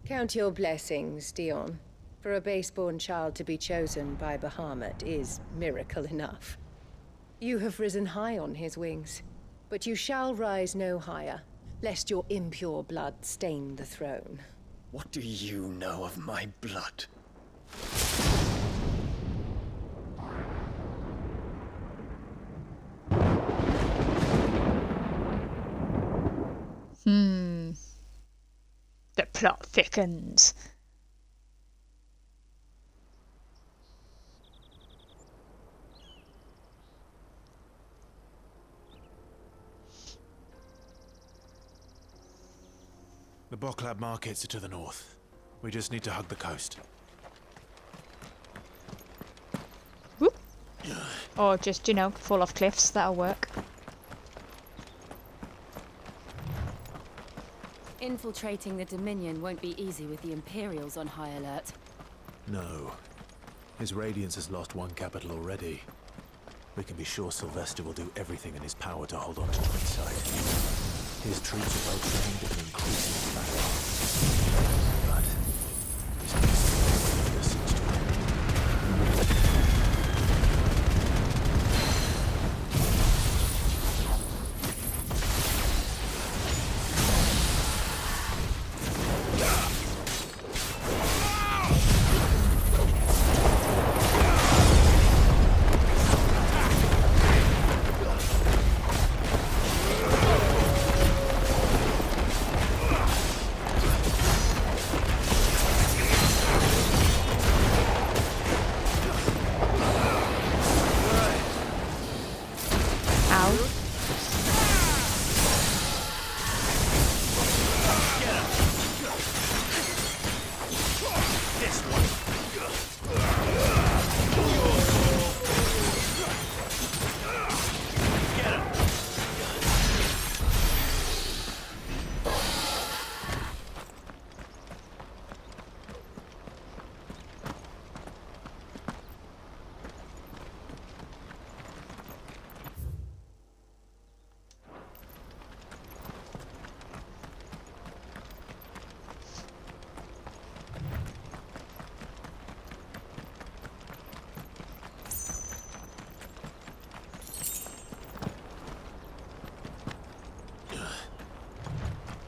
Count your blessings, Dion. For a base-born child to be chosen by Bahamut is miracle enough. You have risen high on his wings, but you shall rise no higher, lest your impure blood stain the throne. What do you know of my blood? The plot thickens. The Boklad markets are to the north. We just need to hug the coast. Whoop. Or just, you know, fall off cliffs. That'll work. Infiltrating the Dominion won't be easy with the Imperials on high alert. No. His Radiance has lost one capital already. We can be sure Sylvester will do everything in his power to hold on to Twinside. His troops are well trained and increasingly battle. But he's the siege to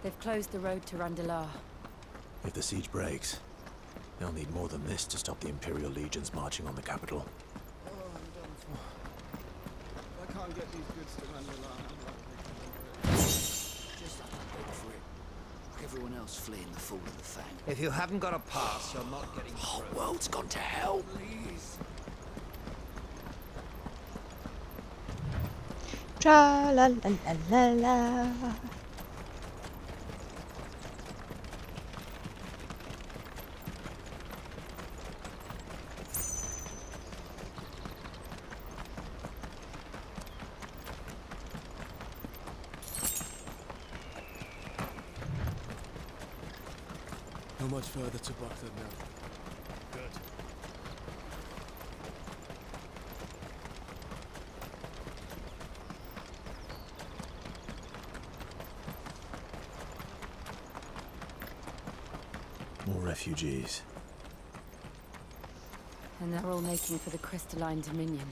They've closed the road to Randalar. If the siege breaks, they'll need more than this to stop the Imperial legions marching on the capital. Oh, I'm done for. I can't get these goods to Randalar. Just have to wait for it. Like everyone else fleeing the fall of the Fang. If you haven't got a pass, you're not getting The whole through. world's gone to hell. Please. Tra la la la la la. Not much further to Boklad now. Good. More refugees. And they're all making for the Crystalline Dominion.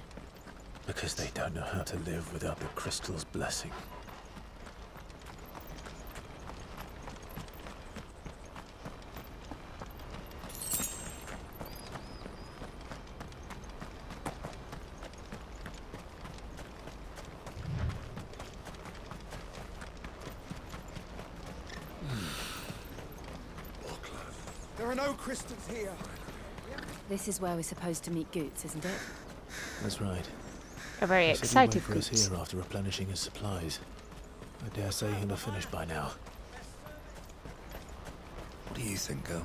Because they don't know how to live without the crystal's blessing. There are no crystals here. This is where we're supposed to meet Goots, isn't it? That's right. A very He said he'd excited wait for us Goots. here after replenishing his supplies. I dare say he'll have finished by now. What do you think, girl?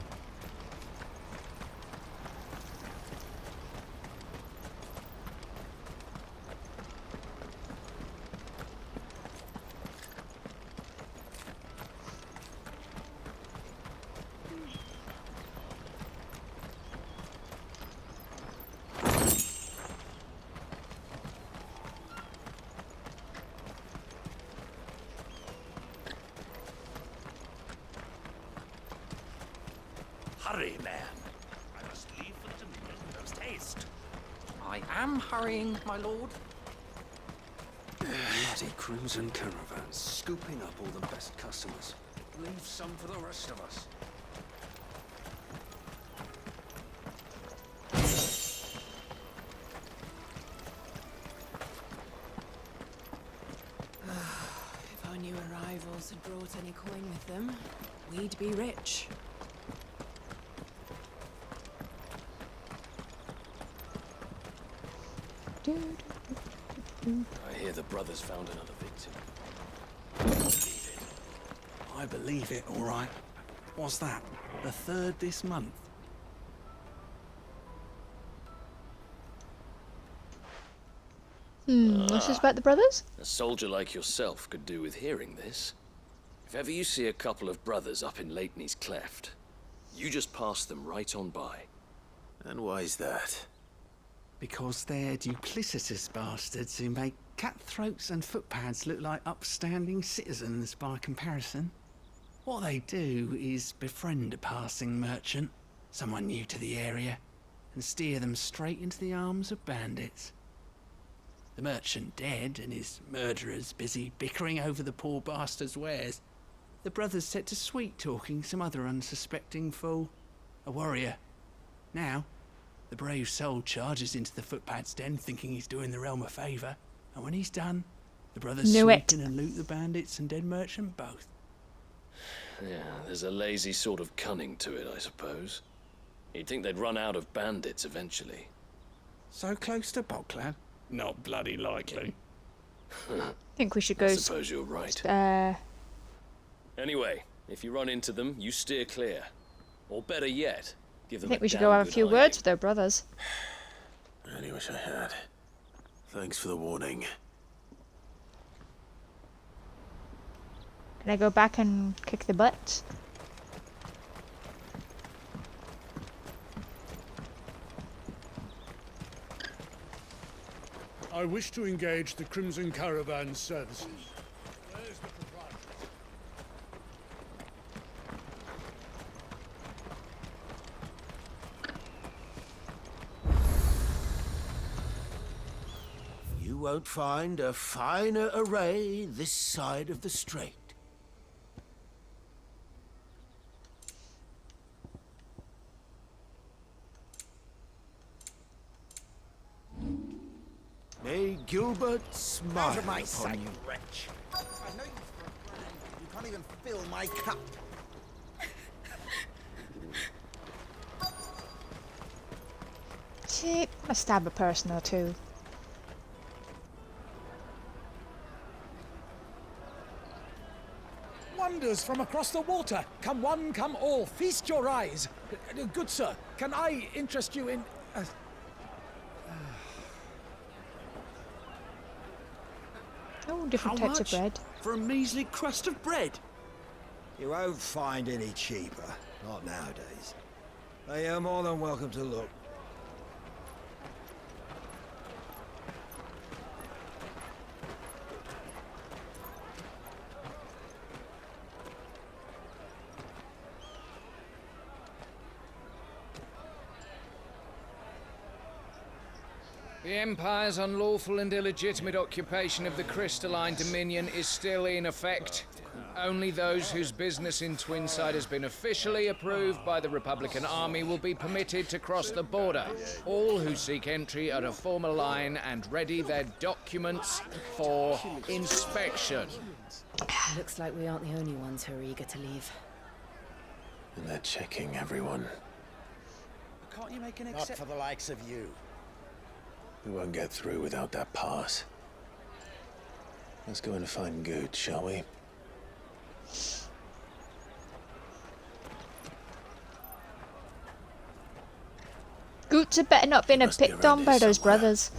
Hurry, man. I must leave for the Dominion post haste. I am hurrying, my lord. Bloody Crimson Caravan, scooping up all the best customers. Leave some for the rest of us. If our new arrivals had brought any coin with them, we'd be rich. I hear the brothers found another victim. I believe it, all right. What's that? The third this month? What's this about the brothers? A soldier like yourself could do with hearing this. If ever you see a couple of brothers up in Leitney's Cleft, you just pass them right on by. And why's that? Because they're duplicitous bastards who make cutthroats and footpads look like upstanding citizens by comparison. What they do is befriend a passing merchant, someone new to the area, and steer them straight into the arms of bandits. The merchant dead and his murderers busy bickering over the poor bastard's wares. The brothers set to sweet-talking some other unsuspecting fool, a warrior. Now, the brave soul charges into the footpad's den thinking he's doing the realm a favour, and when he's done, the brothers swoop in and loot the bandits and dead merchant both. Yeah, there's a lazy sort of cunning to it, I suppose. You'd think they'd run out of bandits eventually. So close to Boklad? Not bloody likely. I think we should go. I suppose you're right. Anyway, if you run into them, you steer clear. Or better yet, give I them think a we should damn go have a good few hiding. words with their brothers. I really wish I had. Thanks for the warning. Can I go back and kick the butt? I wish to engage the Crimson Caravan services. Where's the proprietor? You won't find a finer array this side of the strait. May Gilbert smile Out of my upon sight, you. wretch. I know you for a friend. You can't even fill my cup. Shit, I stab a person or two. Wonders from across the water. Come one, come all. Feast your eyes. Good sir, can I interest you in... Oh, different types of bread. For a measly crust of bread? You won't find any cheaper. Not nowadays. But you're more than welcome to look. The Empire's unlawful and illegitimate occupation of the Crystalline Dominion is still in effect. Only those whose business in Twinside has been officially approved by the Republican Army will be permitted to cross the border. All who seek entry are to form a line and ready their documents for inspection. Looks like we aren't the only ones who are eager to leave. And they're checking everyone. Can't you make an Not for the likes of you. We won't get through without that pass. Let's go and find Good, shall we? Goots had better not been picked on by those brothers.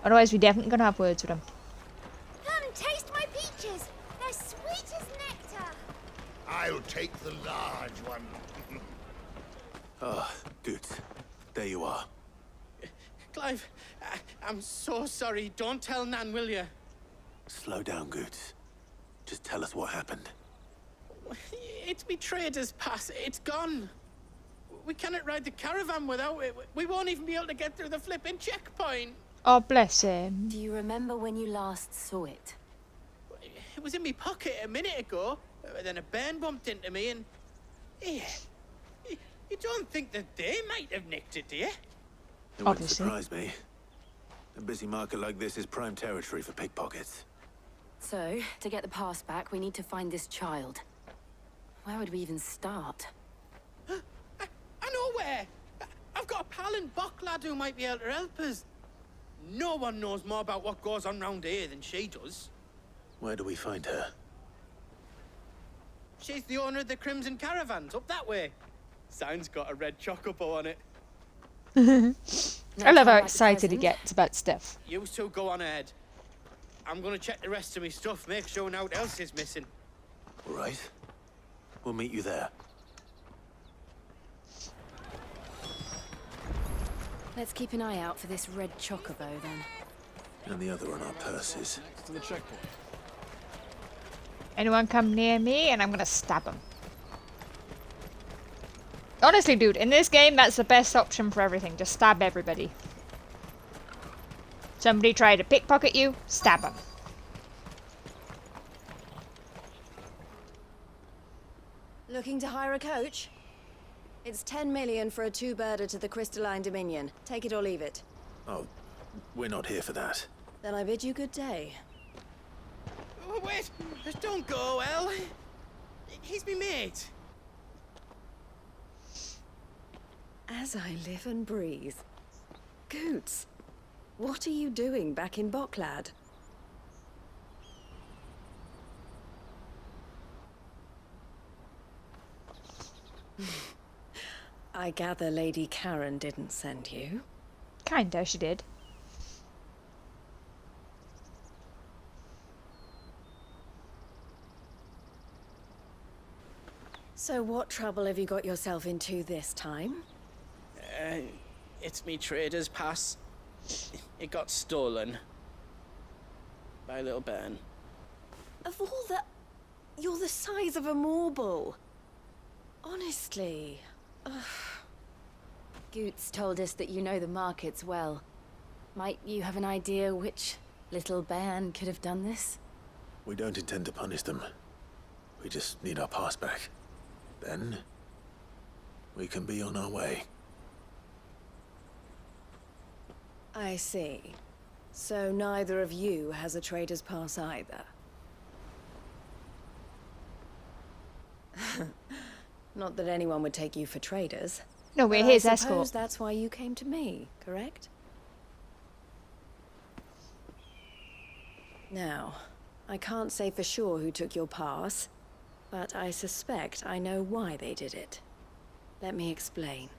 Otherwise, we're definitely gonna have words with them. Come, taste my peaches. They're sweet as nectar. I'll take the large one. Ah, Good. There you are. Clive, I'm so sorry. Don't tell Nan, will you? Slow down, Good. Just tell us what happened. It's me trader's pass. It's gone. We cannot ride the caravan without it. We won't even be able to get through the flipping checkpoint. Oh, bless him. Do you remember when you last saw it? It was in my pocket a minute ago. Then a bairn bumped into me and... Yeah. You don't think that they might have nicked it, do you? It wouldn't surprise me. A busy market like this is prime territory for pickpockets. So, to get the pass back, we need to find this child. Where would we even start? I know where! I've got a pal in Boklad who might be able to help us. No one knows more about what goes on round here than she does. Where do we find her? She's the owner of the Crimson Caravans, up that way. Sign's got a red chocobo on it. I love how excited he gets about stuff. You two go on ahead. I'm gonna check the rest of my stuff, make sure nothing else is missing. All right. We'll meet you there. Let's keep an eye out for this red chocobo, then. And the other on our purses. Next to the checkpoint. Anyone come near me and I'm gonna stab him. Honestly, dude, in this game, that's the best option for everything. Just stab everybody. Somebody try to pickpocket you, stab them. Looking to hire a coach? It's 10 million for a two-birder to the Crystalline Dominion. Take it or leave it. Oh, we're not here for that. Then I bid you good day. Oh, wait! Don't go, El. He's me mate. As I live and breathe. Goots, what are you doing back in Boklad? I gather Lady Karen didn't send you. Kinda, she did. So what trouble have you got yourself into this time? It's me trader's pass. It got stolen. By a little bairn. Of all the... You're the size of a marble. Honestly. Ugh. Goots told us that you know the markets well. Might you have an idea which little bairn could have done this? We don't intend to punish them. We just need our pass back. Then, we can be on our way. I see. So neither of you has a trader's pass either. Not that anyone would take you for traders. No, we're but his I escort. suppose that's why you came to me, correct? Now, I can't say for sure who took your pass, but I suspect I know why they did it. Let me explain.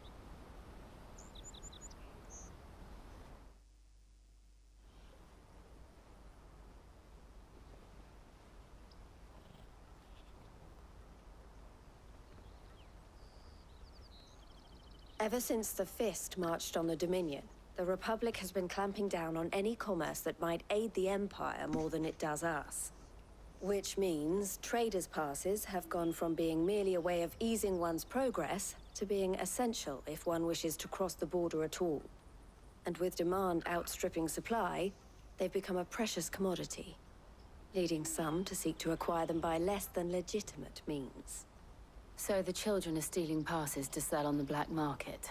Ever since the Fist marched on the Dominion, the Republic has been clamping down on any commerce that might aid the Empire more than it does us. Which means traders' passes have gone from being merely a way of easing one's progress to being essential if one wishes to cross the border at all. And with demand outstripping supply, they've become a precious commodity, leading some to seek to acquire them by less than legitimate means. So the children are stealing passes to sell on the black market?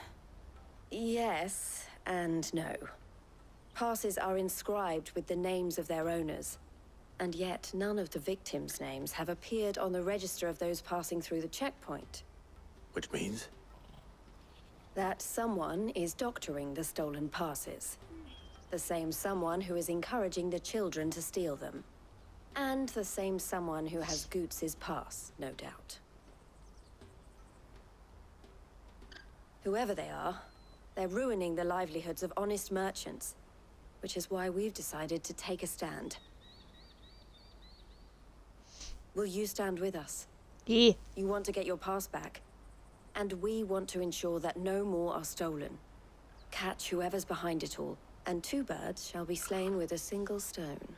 Yes, and no. Passes are inscribed with the names of their owners, and yet none of the victims' names have appeared on the register of those passing through the checkpoint. Which means? That someone is doctoring the stolen passes. The same someone who is encouraging the children to steal them. And the same someone who has Goots' pass, no doubt. Whoever they are, they're ruining the livelihoods of honest merchants, which is why we've decided to take a stand. Will you stand with us? Yeah. You want to get your pass back, and we want to ensure that no more are stolen. Catch whoever's behind it all, and two birds shall be slain with a single stone.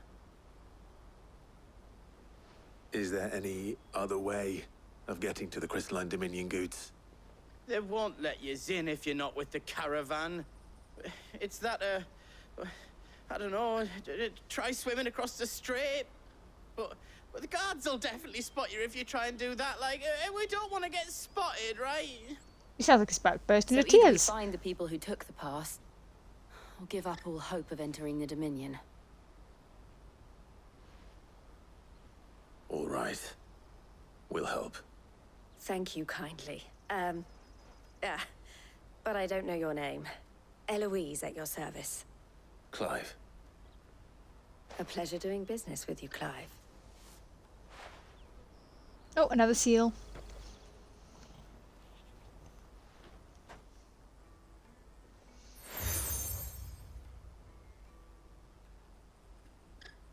Is there any other way of getting to the Crystalline Dominion goods? They won't let you in if you're not with the caravan. It's that, I don't know, try swimming across the strait. But the guards will definitely spot you if you try and do that. Like, we don't want to get spotted, right? You sound like it's about to burst into So either we tears. find the people who took the pass, or give up all hope of entering the Dominion. All right. We'll help. Thank you kindly. But I don't know your name. Eloise at your service. Clive. A pleasure doing business with you, Clive. Oh, another seal.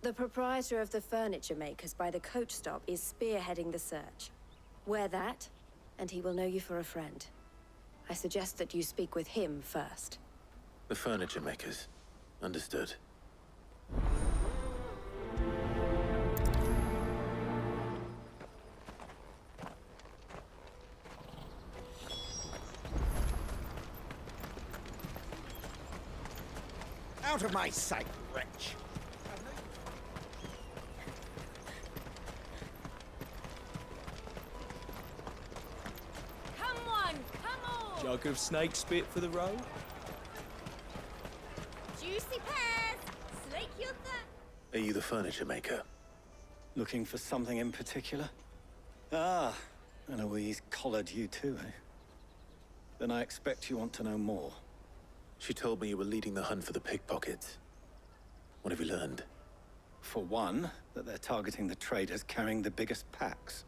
The proprietor of the furniture makers by the coach stop is spearheading the search. Wear that, and he will know you for a friend. I suggest that you speak with him first. The furniture makers. Understood. Out of my sight, wretch! Come on, come on! Jug of snake spit for the road? Juicy pears! Slake your thirst! Are you the furniture maker? Looking for something in particular? Ah, Eloise collared you too, eh? Then I expect you want to know more. She told me you were leading the hunt for the pickpockets. What have you learned? For one, that they're targeting the traders carrying the biggest packs.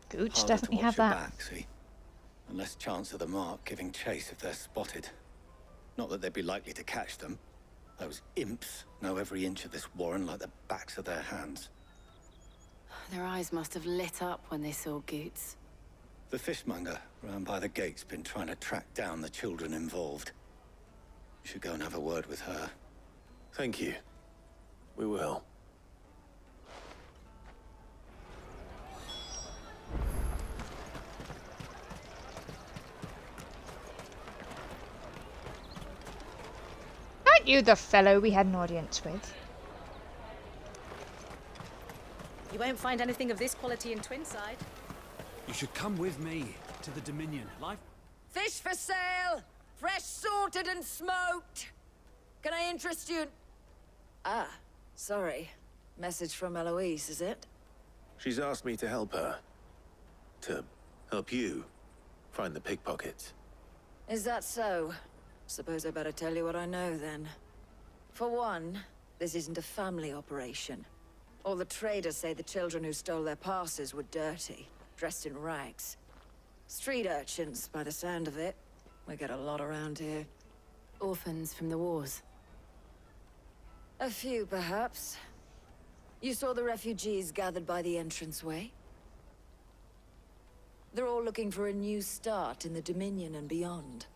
Gooch Harder definitely to have watch your that. back, see? And less chance of the mark giving chase if they're spotted. Not that they'd be likely to catch them. Those imps know every inch of this warren like the backs of their hands. Their eyes must have lit up when they saw Goots. The fishmonger round by the gate's been trying to track down the children involved. You should go and have a word with her. Thank you. We will. Aren't you the fellow we had an audience with? You won't find anything of this quality in Twinside. You should come with me to the Dominion. Life. Fish for sale! Fresh sorted and smoked! Can I interest you in... Ah, sorry. Message from Eloise, is it? She's asked me to help her. To help you find the pickpockets. Is that so? Suppose I better tell you what I know, then. For one, this isn't a family operation. All the traders say the children who stole their passes were dirty, dressed in rags. Street urchins, by the sound of it. We get a lot around here. Orphans from the wars. A few, perhaps. You saw the refugees gathered by the entranceway? They're all looking for a new start in the Dominion and beyond.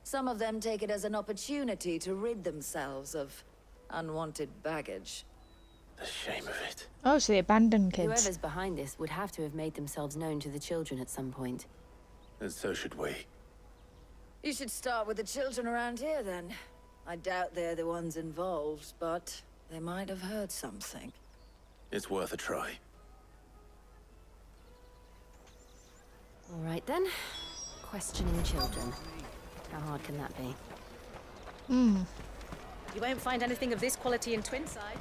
Some of them take it as an opportunity to rid themselves of unwanted baggage. The shame of it. Oh, so the abandoned kids. Whoever's behind this would have to have made themselves known to the children at some point. And so should we. You should start with the children around here, then. I doubt they're the ones involved, but they might have heard something. It's worth a try. All right, then. Questioning children. How hard can that be? You won't find anything of this quality in Twinside.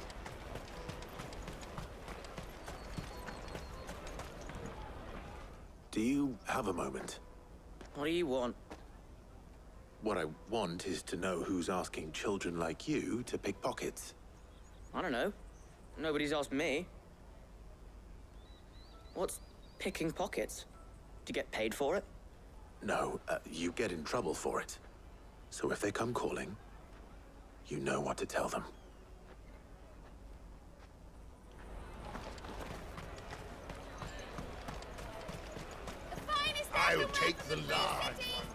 Do you have a moment? What do you want? What I want is to know who's asking children like you to pick pockets. I don't know. Nobody's asked me. What's picking pockets? Do you get paid for it? No, you get in trouble for it. So if they come calling, you know what to tell them. I'll take the large one.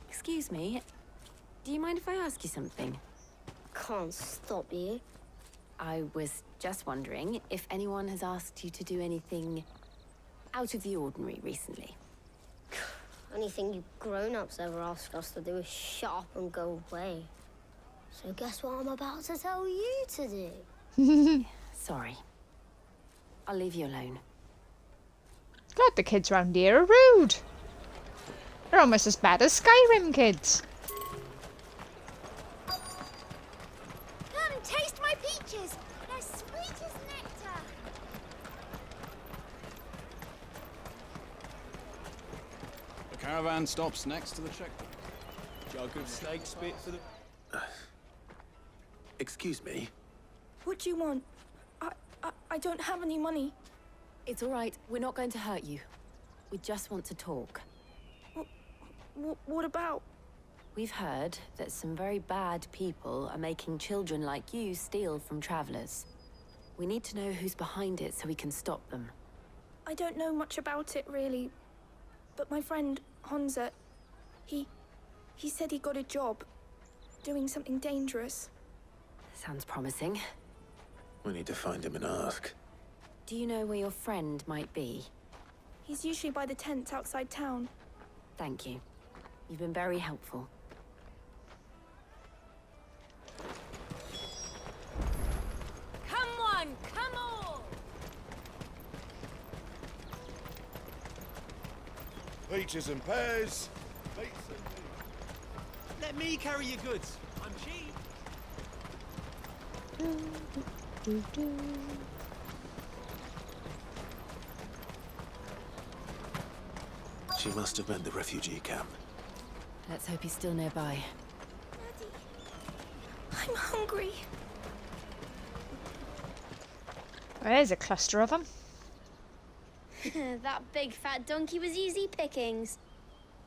Excuse me. Do you mind if I ask you something? Can't stop you. I was Just wondering if anyone has asked you to do anything out of the ordinary recently. Anything you grown-ups ever ask us to do is shut up and go away. So guess what I'm about to tell you to do? Sorry. I'll leave you alone. God, the kids round here are rude. They're almost as bad as Skyrim kids. Come and taste my peaches. They're sweet as nectar. The caravan stops next to the checkpoint. Jug of snake spit for the... Excuse me? What do you want? I don't have any money. It's all right. We're not going to hurt you. We just want to talk. What about? We've heard that some very bad people are making children like you steal from travelers. We need to know who's behind it so we can stop them. I don't know much about it, really. But my friend, Honza, he said he got a job doing something dangerous. Sounds promising. We need to find him and ask. Do you know where your friend might be? He's usually by the tents outside town. Thank you. You've been very helpful. Come on, come on! Peaches and pears. Let me carry your goods. I'm cheap. She must have meant the refugee camp. Let's hope he's still nearby. I'm hungry. There's a cluster of them. That big fat donkey was easy pickings.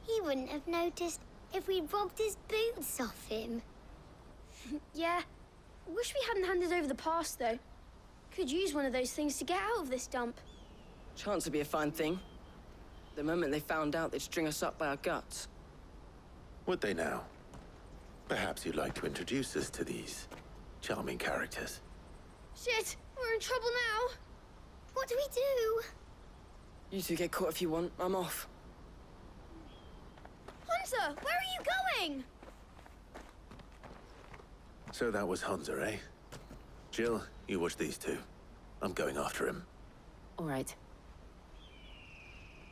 He wouldn't have noticed if we'd robbed his boots off him. Yeah. Wish we hadn't handed over the pass, though. Could use one of those things to get out of this dump. Chance would be a fine thing. The moment they found out, they'd string us up by our guts. Would they now? Perhaps you'd like to introduce us to these charming characters. Shit, we're in trouble now. What do we do? You two get caught if you want. I'm off. Hunter, where are you going? So that was Hunter, eh? Jill, you watch these two. I'm going after him. All right.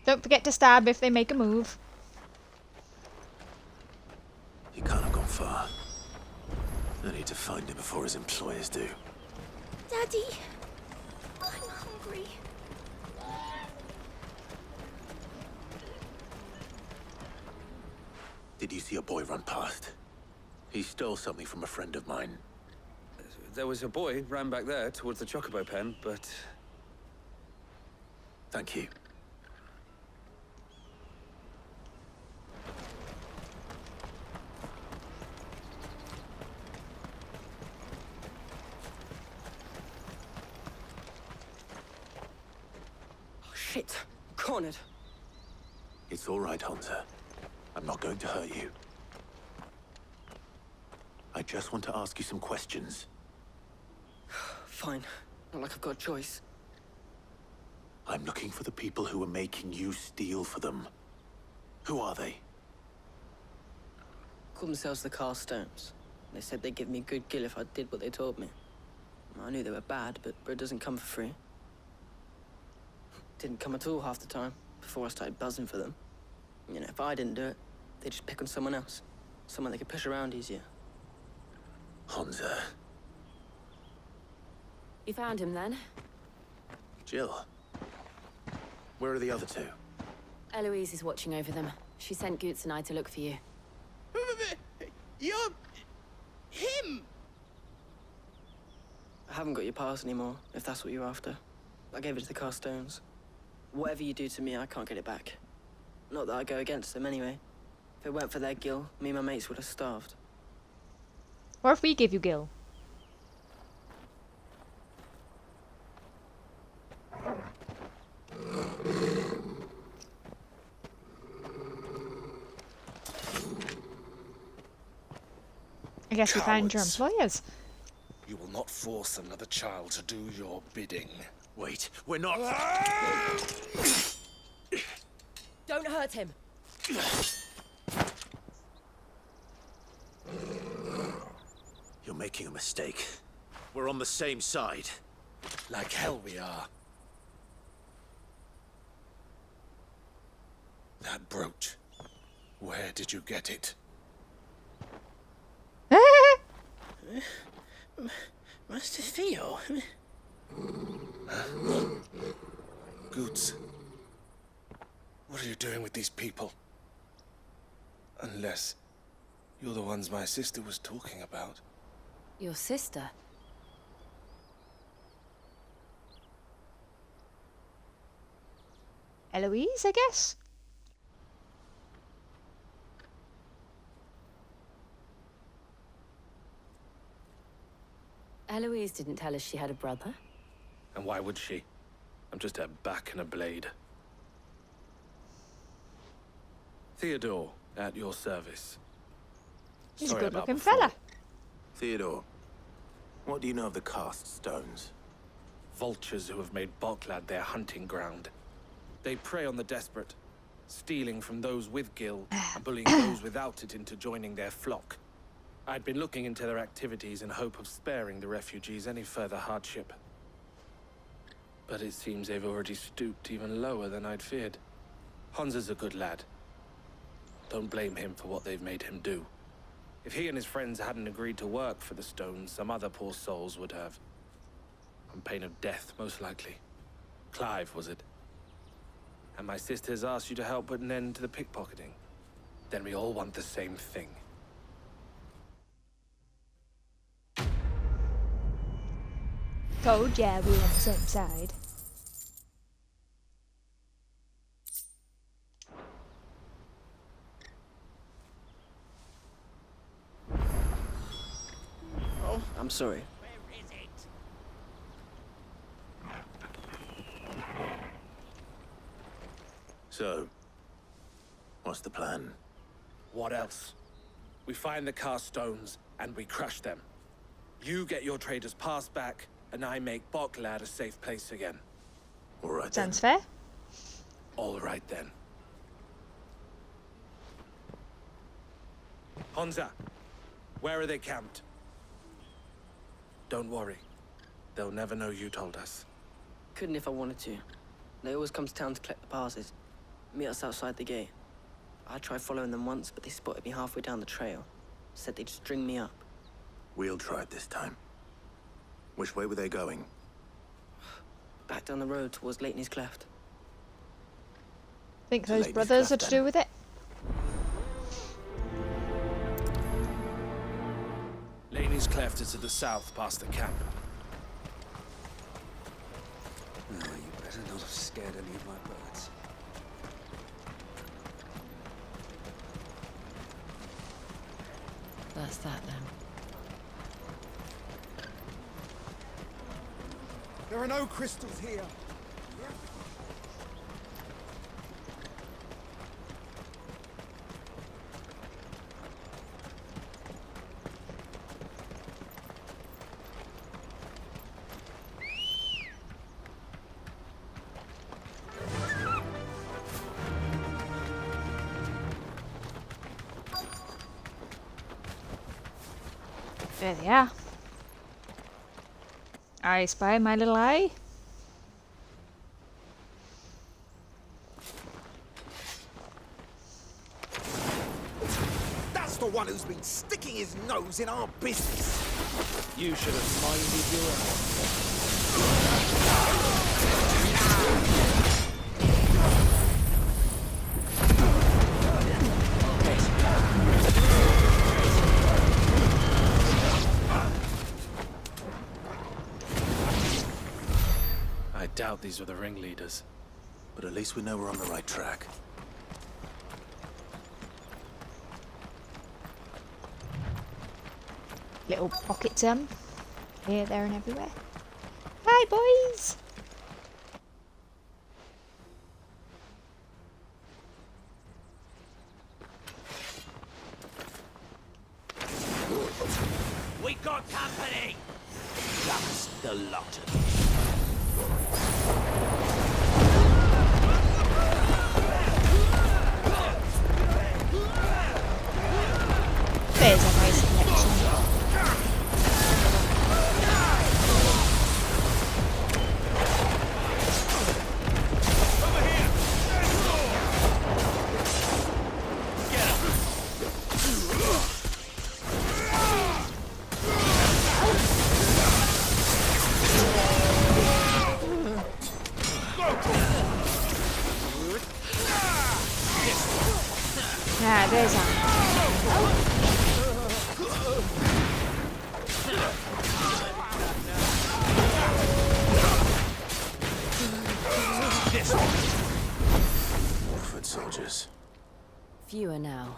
Don't forget to stab if they make a move. He can't have gone far. I need to find him before his employers do. Daddy, I'm hungry. Did you see a boy run past? He stole something from a friend of mine. There was a boy ran back there towards the chocobo pen, but... Thank you. Oh, shit. Cornered. It's all right, Hunter. I'm not going to hurt you. I just want to ask you some questions. Fine. Not like I've got a choice. I'm looking for the people who are making you steal for them. Who are they? Called themselves the Carstones. They said they'd give me good gill if I did what they told me. I knew they were bad, but bread doesn't come for free. Didn't come at all half the time, before I started buzzing for them. You know, if I didn't do it, they'd just pick on someone else. Someone they could push around easier. Hunter. You found him then? Jill. Where are the other two? Eloise is watching over them. She sent Goots and I to look for you. You're... him! I haven't got your pass anymore, if that's what you're after. I gave it to the Carstones. Whatever you do to me, I can't get it back. Not that I go against them anyway. If it weren't for their gill, me and my mates would have starved. Or if we give you Gil. I guess we found your employers. You will not force another child to do your bidding. Wait, we're not... Don't hurt him. You're making a mistake. We're on the same side. Like hell we are. That brooch. Where did you get it? Master Theo? Goots. What are you doing with these people? Unless you're the ones my sister was talking about. Your sister? Eloise, I guess? Eloise didn't tell us she had a brother. And why would she? I'm just her back and a blade. Theodore, at your service. He's Sorry a about good-looking before. fella. Theodore, what do you know of the cast stones? Vultures who have made Boklad their hunting ground. They prey on the desperate, stealing from those with gil and bullying those without it into joining their flock. I'd been looking into their activities in hope of sparing the refugees any further hardship. But it seems they've already stooped even lower than I'd feared. Honza's a good lad. Don't blame him for what they've made him do. If he and his friends hadn't agreed to work for the stones, some other poor souls would have. On pain of death, most likely. Clive, was it? And my sisters asked you to help put an end to the pickpocketing. Then we all want the same thing. Told ya we were on the same side. Oh, I'm sorry. So, what's the plan? What else? We find the cast stones and we crush them. You get your traders passed back, and I make Boklad a safe place again. All right. Sounds fair. All right then. Honza, where are they camped? Don't worry. They'll never know you told us. Couldn't if I wanted to. They always come to town to collect the passes. Meet us outside the gate. I tried following them once, but they spotted me halfway down the trail. Said they'd string me up. We'll try it this time. Which way were they going? Back down the road towards Leighton's Cleft. Think those Lady's brothers are Cleft, to do with it? Leighton's Cleft is to the south, past the camp. No, you better not have scared any of my birds. That's that then. There are no crystals here. There they are. I spy my little eye. That's the one who's been sticking his nose in our business. You should have minded your own. I doubt these were the ringleaders. But at least we know we're on the right track. Little pockets here, there and everywhere. Hi boys! We got company! a lot. There's a nice connection. Yeah, there's a. Foot soldiers. Fewer now.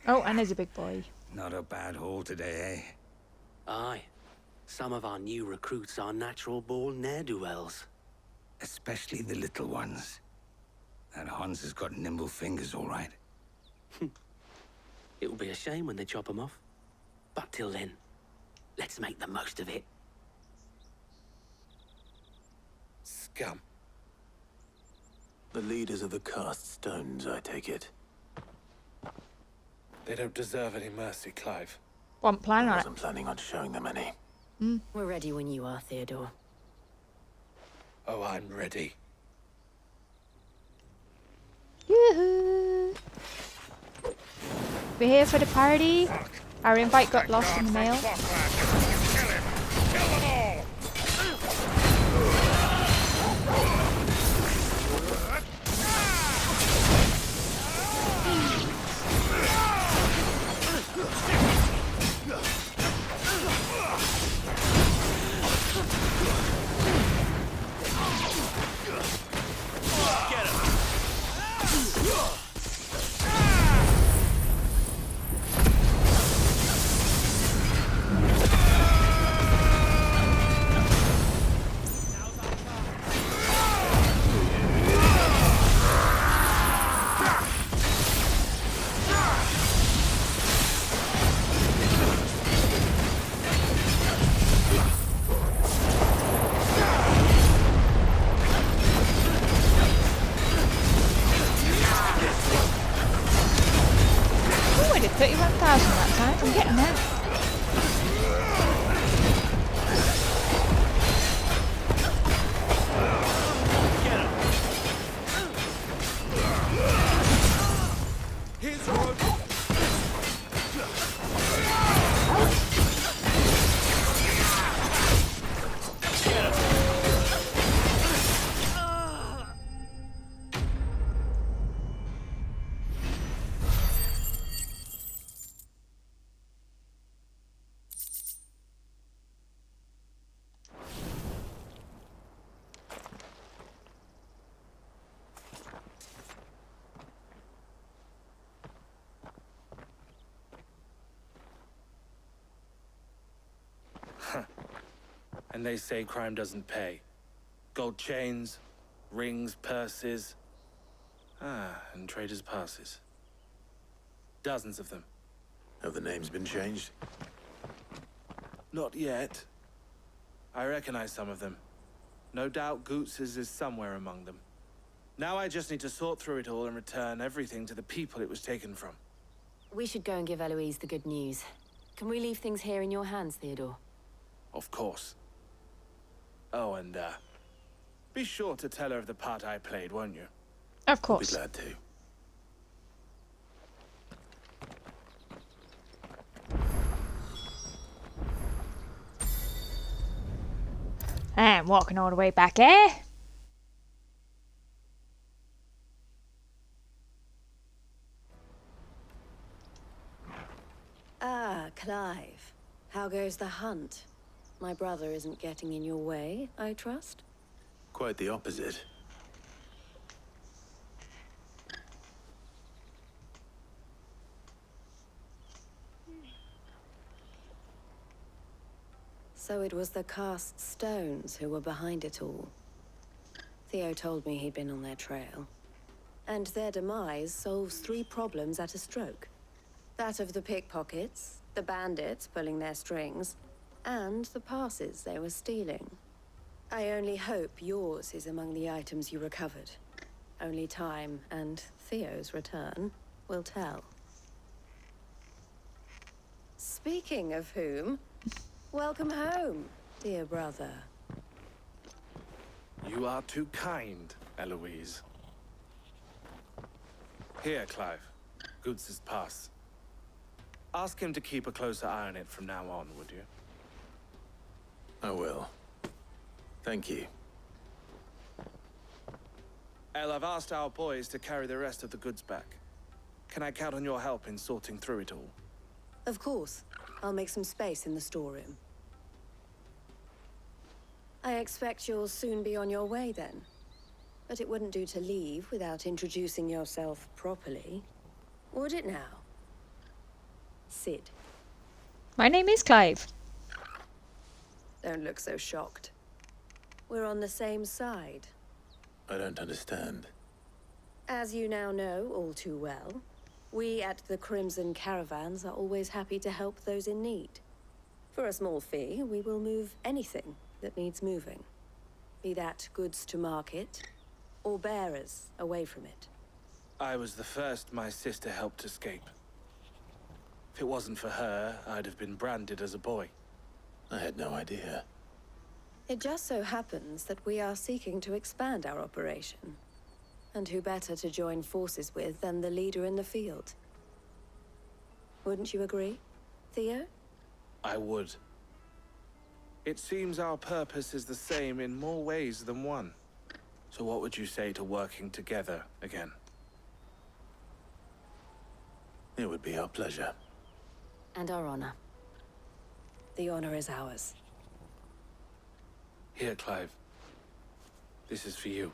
Oh, and there's a big boy. Not a bad haul today, eh? Aye. Some of our new recruits are natural-born ne'er-do-wells. Especially the little ones. That Hans has got nimble fingers, all right. It will be a shame when they chop them off. But till then, let's make the most of it. Scum. The leaders of the cast stones, I take it. They don't deserve any mercy, Clive. Wasn't planning I on it. wasn't planning on showing them any. We're ready when you are, Theodore. Oh, I'm ready. Yoo-hoo! We're here for the party. Our invite got lost in the mail. Oh, I did 31,000 that time. I'm getting there. Here's a rope. And they say crime doesn't pay. Gold chains, rings, purses. And traders' passes. Dozens of them. Have the names been changed? Not yet. I recognize some of them. No doubt Goots's is somewhere among them. Now I just need to sort through it all and return everything to the people it was taken from. We should go and give Eloise the good news. Can we leave things here in your hands, Theodore? Of course. Oh, and, be sure to tell her of the part I played, won't you? Of course. I'll be glad to. And walking all the way back, eh? Ah, Clive. How goes the hunt? My brother isn't getting in your way, I trust? Quite the opposite. So it was the cast stones who were behind it all. Theo told me he'd been on their trail. And their demise solves 3 problems at a stroke. That of the pickpockets, the bandits pulling their strings, and the passes they were stealing. I only hope yours is among the items you recovered. Only time and Theo's return will tell. Speaking of whom, welcome home, dear brother. You are too kind, Eloise. Here, Clive. Goods' pass. Ask him to keep a closer eye on it from now on, would you? I will. Thank you. El, I've asked our boys to carry the rest of the goods back. Can I count on your help in sorting through it all? Of course. I'll make some space in the storeroom. I expect you'll soon be on your way then. But it wouldn't do to leave without introducing yourself properly. Would it now? Sid. My name is Clive. Don't look so shocked. We're on the same side. I don't understand. As you now know all too well, we at the Crimson Caravans are always happy to help those in need. For a small fee, we will move anything that needs moving. Be that goods to market, or bearers away from it. I was the first my sister helped escape. If it wasn't for her, I'd have been branded as a boy. I had no idea. It just so happens that we are seeking to expand our operation. And who better to join forces with than the leader in the field? Wouldn't you agree, Theo? I would. It seems our purpose is the same in more ways than one. So what would you say to working together again? It would be our pleasure. And our honor. The honor is ours. Here, Clive. This is for you.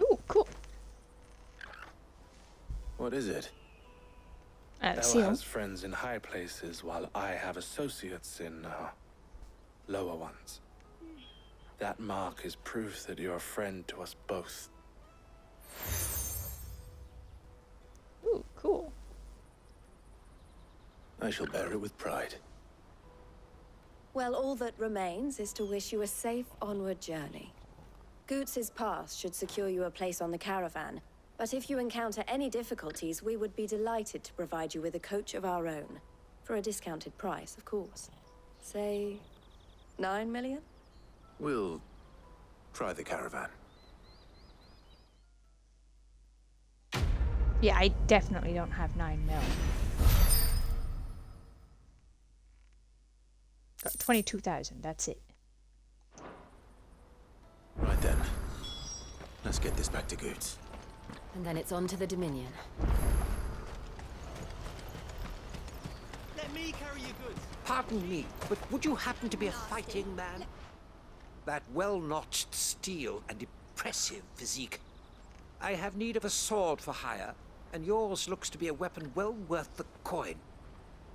Ooh, cool. What is it? Ella seal. has friends in high places, while I have associates in, lower ones. That mark is proof that you're a friend to us both. Ooh, cool. I shall bear it with pride. Well, all that remains is to wish you a safe onward journey. Goots' pass should secure you a place on the caravan, but if you encounter any difficulties, we would be delighted to provide you with a coach of our own. For a discounted price, of course. Say, 9 million? We'll try the caravan. Yeah, I definitely don't have 9 mil. Got 22,000, that's it. Right then. Let's get this back to Goots. And then it's on to the Dominion. Let me carry your goods. Pardon me, but would you happen to be a fighting man? That well-notched steel and impressive physique. I have need of a sword for hire, and yours looks to be a weapon well worth the coin.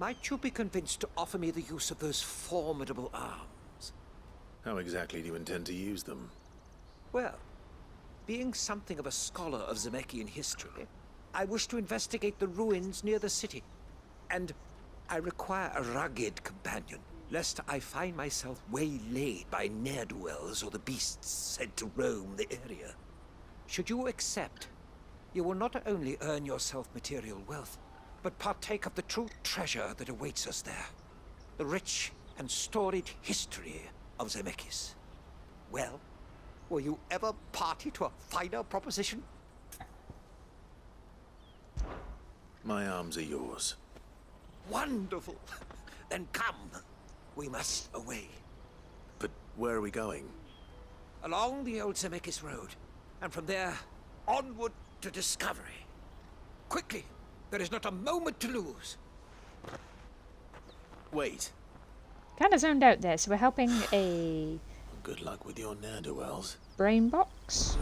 Might you be convinced to offer me the use of those formidable arms? How exactly do you intend to use them? Well, being something of a scholar of Sabbreque history, I wish to investigate the ruins near the city. And I require a rugged companion, lest I find myself waylaid by ne'er-do-wells or the beasts said to roam the area. Should you accept, you will not only earn yourself material wealth, but partake of the true treasure that awaits us there. The rich and storied history of Sabbreque. Well, were you ever party to a finer proposition? My arms are yours. Wonderful! Then come. We must away. But where are we going? Along the old Sabbreque road, and from there, onward to discovery. Quickly! There is not a moment to lose. Wait. Kind of zoned out there, so we're helping a Good luck with your ne'er-do-wells. brain box.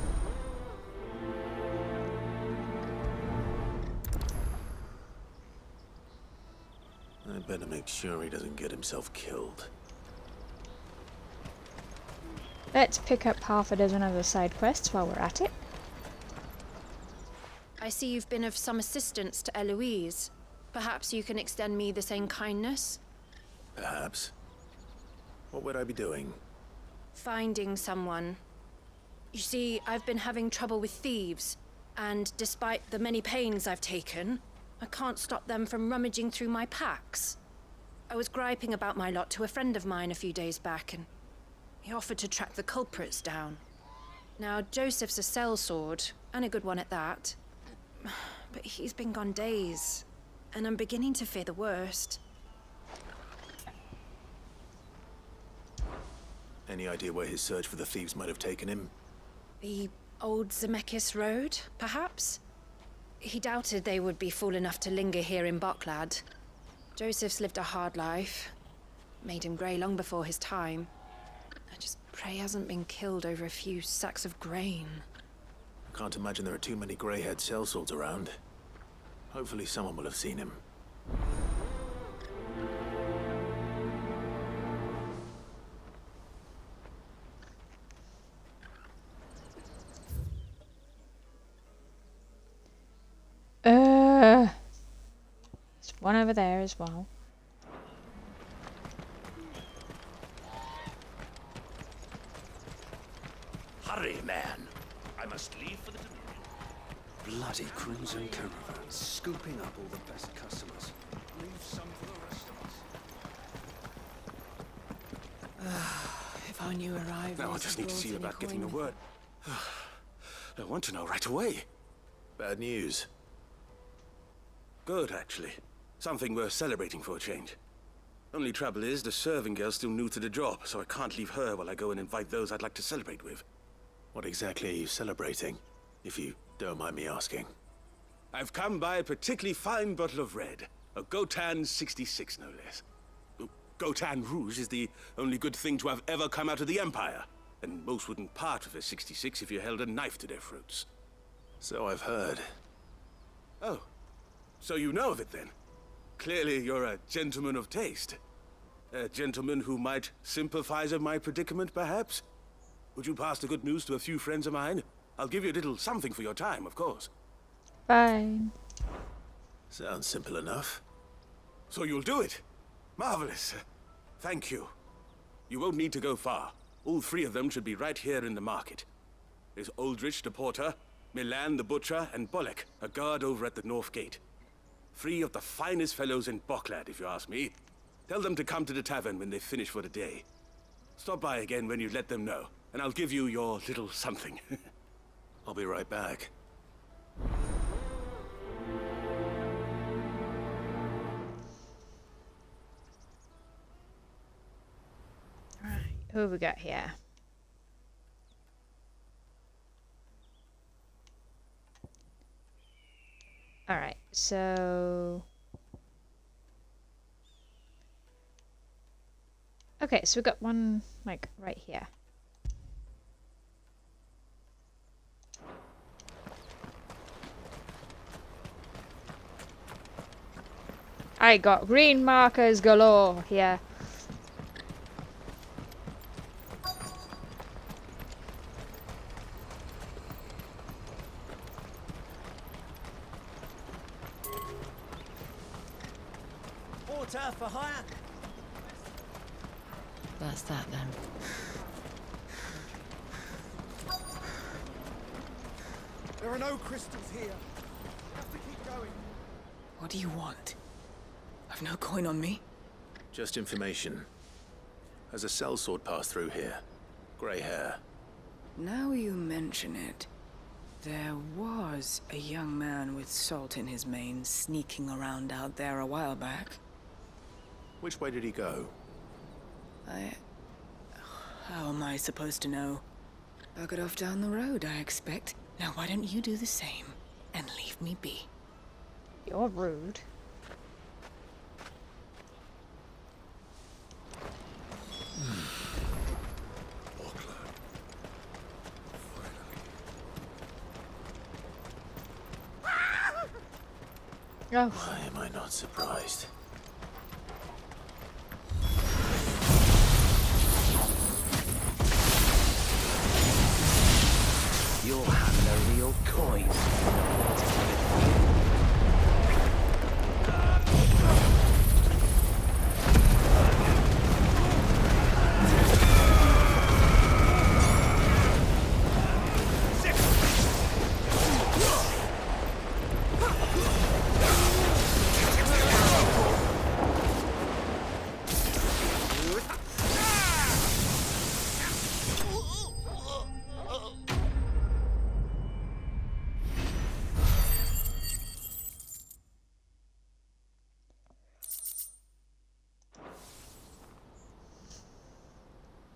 I better make sure he doesn't get himself killed. Let's pick up half a dozen other side quests while we're at it. I see you've been of some assistance to Eloise. Perhaps you can extend me the same kindness? Perhaps. What would I be doing? Finding someone. You see, I've been having trouble with thieves, and despite the many pains I've taken, I can't stop them from rummaging through my packs. I was griping about my lot to a friend of mine a few days back, and he offered to track the culprits down. Now, Joseph's a sellsword, and a good one at that. But he's been gone days, and I'm beginning to fear the worst. Any idea where his search for the thieves might have taken him? The old Zemeckis Road, perhaps? He doubted they would be fool enough to linger here in Boklad. Joseph's lived a hard life. Made him grey long before his time. I just pray he hasn't been killed over a few sacks of grain. I can't imagine there are too many grey-haired sellswords around. Hopefully someone will have seen him. There's one over there as well. Hurry, man! I must leave for the Dominion. Bloody crimson caravan, scooping up all the best customers. Leave some for the rest of us. If our new arrivals. Now I just need to see about getting the word. I want to know right away. Bad news. Good, actually. Something worth celebrating for a change. Only trouble is, the serving girl's still new to the job, so I can't leave her while I go and invite those I'd like to celebrate with. What exactly are you celebrating, if you don't mind me asking? I've come by a particularly fine bottle of red. A Gotan 66, no less. Gotan Rouge is the only good thing to have ever come out of the Empire. And most wouldn't part with a 66 if you held a knife to their throats. So I've heard. Oh. So you know of it, then? Clearly you're a gentleman of taste. A gentleman who might sympathize with my predicament, perhaps? Would you pass the good news to a few friends of mine? I'll give you a little something for your time, of course. Fine. Sounds simple enough. So you'll do it? Marvelous. Thank you. You won't need to go far. All three of them should be right here in the market. There's Aldrich the porter, Milan the butcher, and Bolek, a guard over at the north gate. Three of the finest fellows in Boklad, if you ask me. Tell them to come to the tavern when they finish for the day. Stop by again when you let them know, and I'll give you your little something. I'll be right back. Alright, who have we got here? Alright, so... Okay, so we've got one, like, right here. I got green markers galore here. Porter for hire. That's that then. There are no crystals here. We have to keep going. What do you want? I've no coin on me. Just information. Has a sellsword passed through here? Grey hair. Now you mention it, there was a young man with salt in his mane sneaking around out there a while back. Which way did he go? How am I supposed to know? Buggered off down the road, I expect. Now why don't you do the same and leave me be? You're rude. Oh. Why am I not surprised? old coins.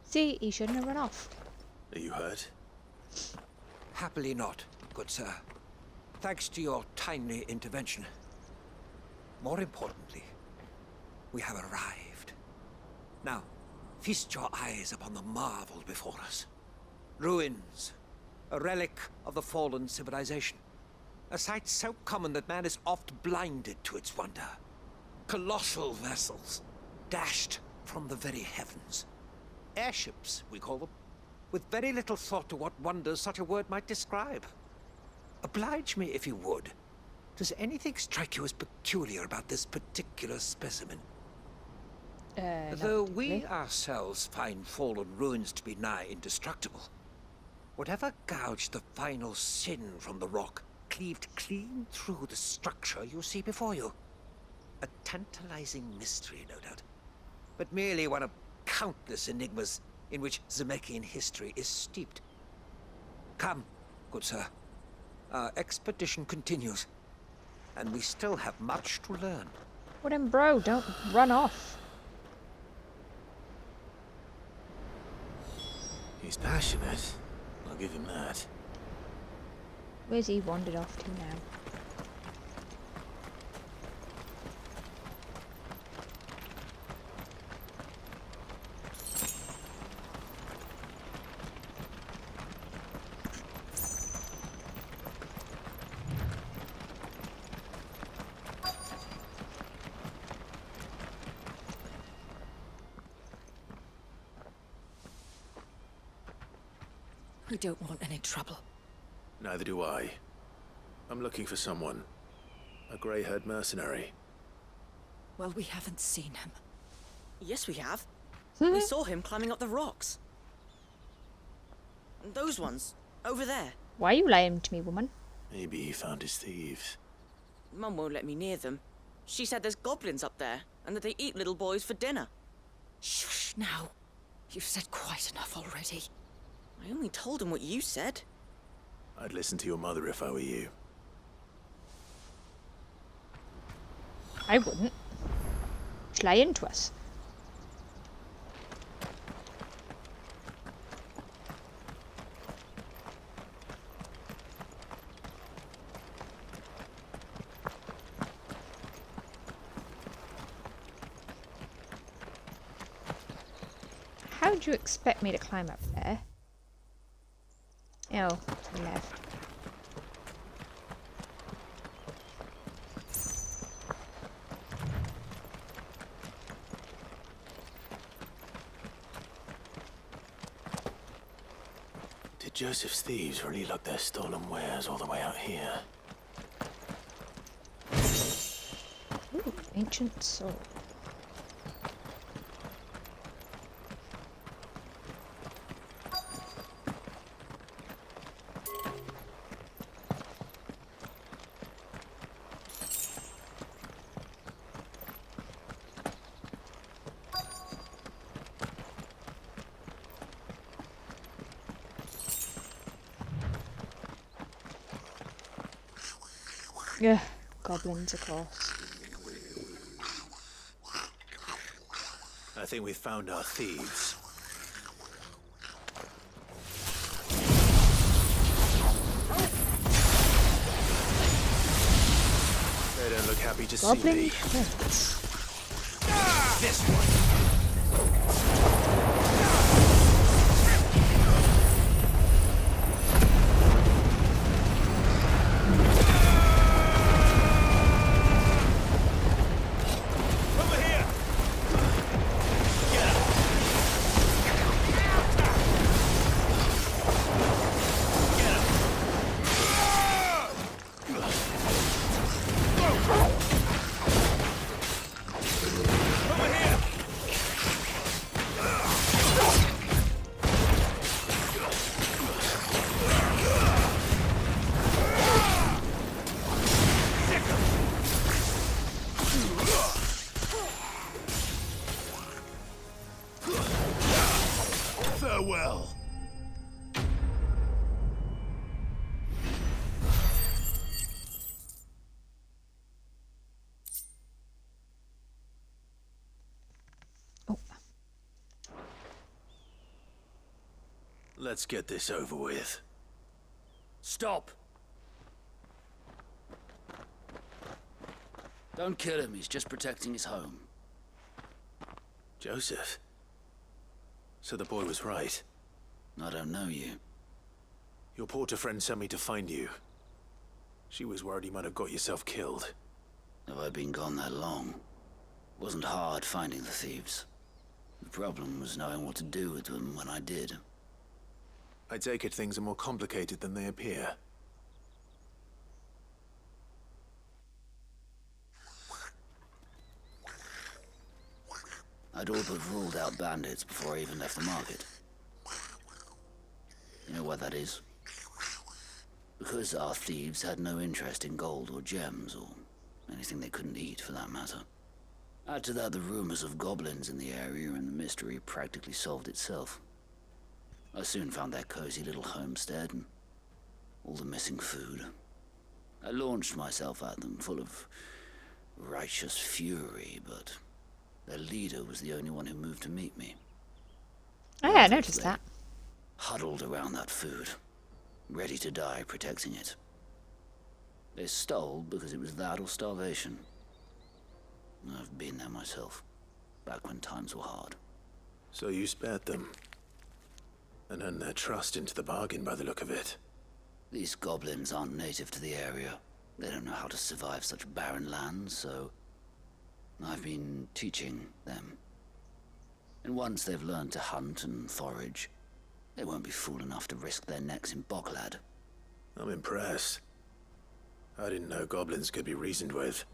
See, he shouldn't have run off. Are you hurt? Happily not, good sir. Thanks to your timely intervention. More importantly, we have arrived. Now, feast your eyes upon the marvel before us. Ruins, a relic of the fallen civilization. A sight so common that man is oft blinded to its wonder. Colossal vessels, dashed from the very heavens. Airships, we call them, with very little thought to what wonders such a word might describe. Oblige me if you would. Does anything strike you as peculiar about this particular specimen? Though we ourselves find fallen ruins to be nigh indestructible, whatever gouged the final sin from the rock cleaved clean through the structure you see before you. A tantalizing mystery, no doubt, but merely one of countless enigmas in which Zemeckyan history is steeped. Come, good sir. Our expedition continues, and we still have much to learn. Well then, bro, don't run off. He's passionate. I'll give him that. Where's he wandered off to now? We don't want any trouble. Neither do I. I'm looking for someone. A grey-haired mercenary. Well, we haven't seen him. Yes, we have. We saw him climbing up the rocks. And those ones, over there. Why are you lying to me, woman? Maybe he found his thieves. Mum won't let me near them. She said there's goblins up there, and that they eat little boys for dinner. Shush now. You've said quite enough already. I only told him what you said. I'd listen to your mother if I were you. I wouldn't. She's lying to us. How do you expect me to climb up there? Oh, to the left. Did Joseph's thieves really lug their stolen wares all the way out here? Ooh, ancient sword. Yeah, goblins, of course. I think we've found our thieves. They don't look happy to see me. This one. Let's get this over with. Stop! Don't kill him, he's just protecting his home. Joseph? So the boy was right. I don't know you. Your porter friend sent me to find you. She was worried you might have got yourself killed. Have I been gone that long? It wasn't hard finding the thieves. The problem was knowing what to do with them when I did. I take it things are more complicated than they appear. I'd all but ruled out bandits before I even left the market. You know why that is? Because our thieves had no interest in gold or gems, or anything they couldn't eat for that matter. Add to that the rumors of goblins in the area, and the mystery practically solved itself. I soon found their cozy little homestead, and all the missing food. I launched myself at them, full of righteous fury, but their leader was the only one who moved to meet me. Oh yeah, I noticed that. Huddled around that food, ready to die protecting it. They stole because it was that or starvation. I've been there myself, back when times were hard. So you spared them, and earned their trust into the bargain by the look of it. These goblins aren't native to the area. They don't know how to survive such barren lands, so I've been teaching them. And once they've learned to hunt and forage, they won't be fool enough to risk their necks in Boklad. I'm impressed. I didn't know goblins could be reasoned with.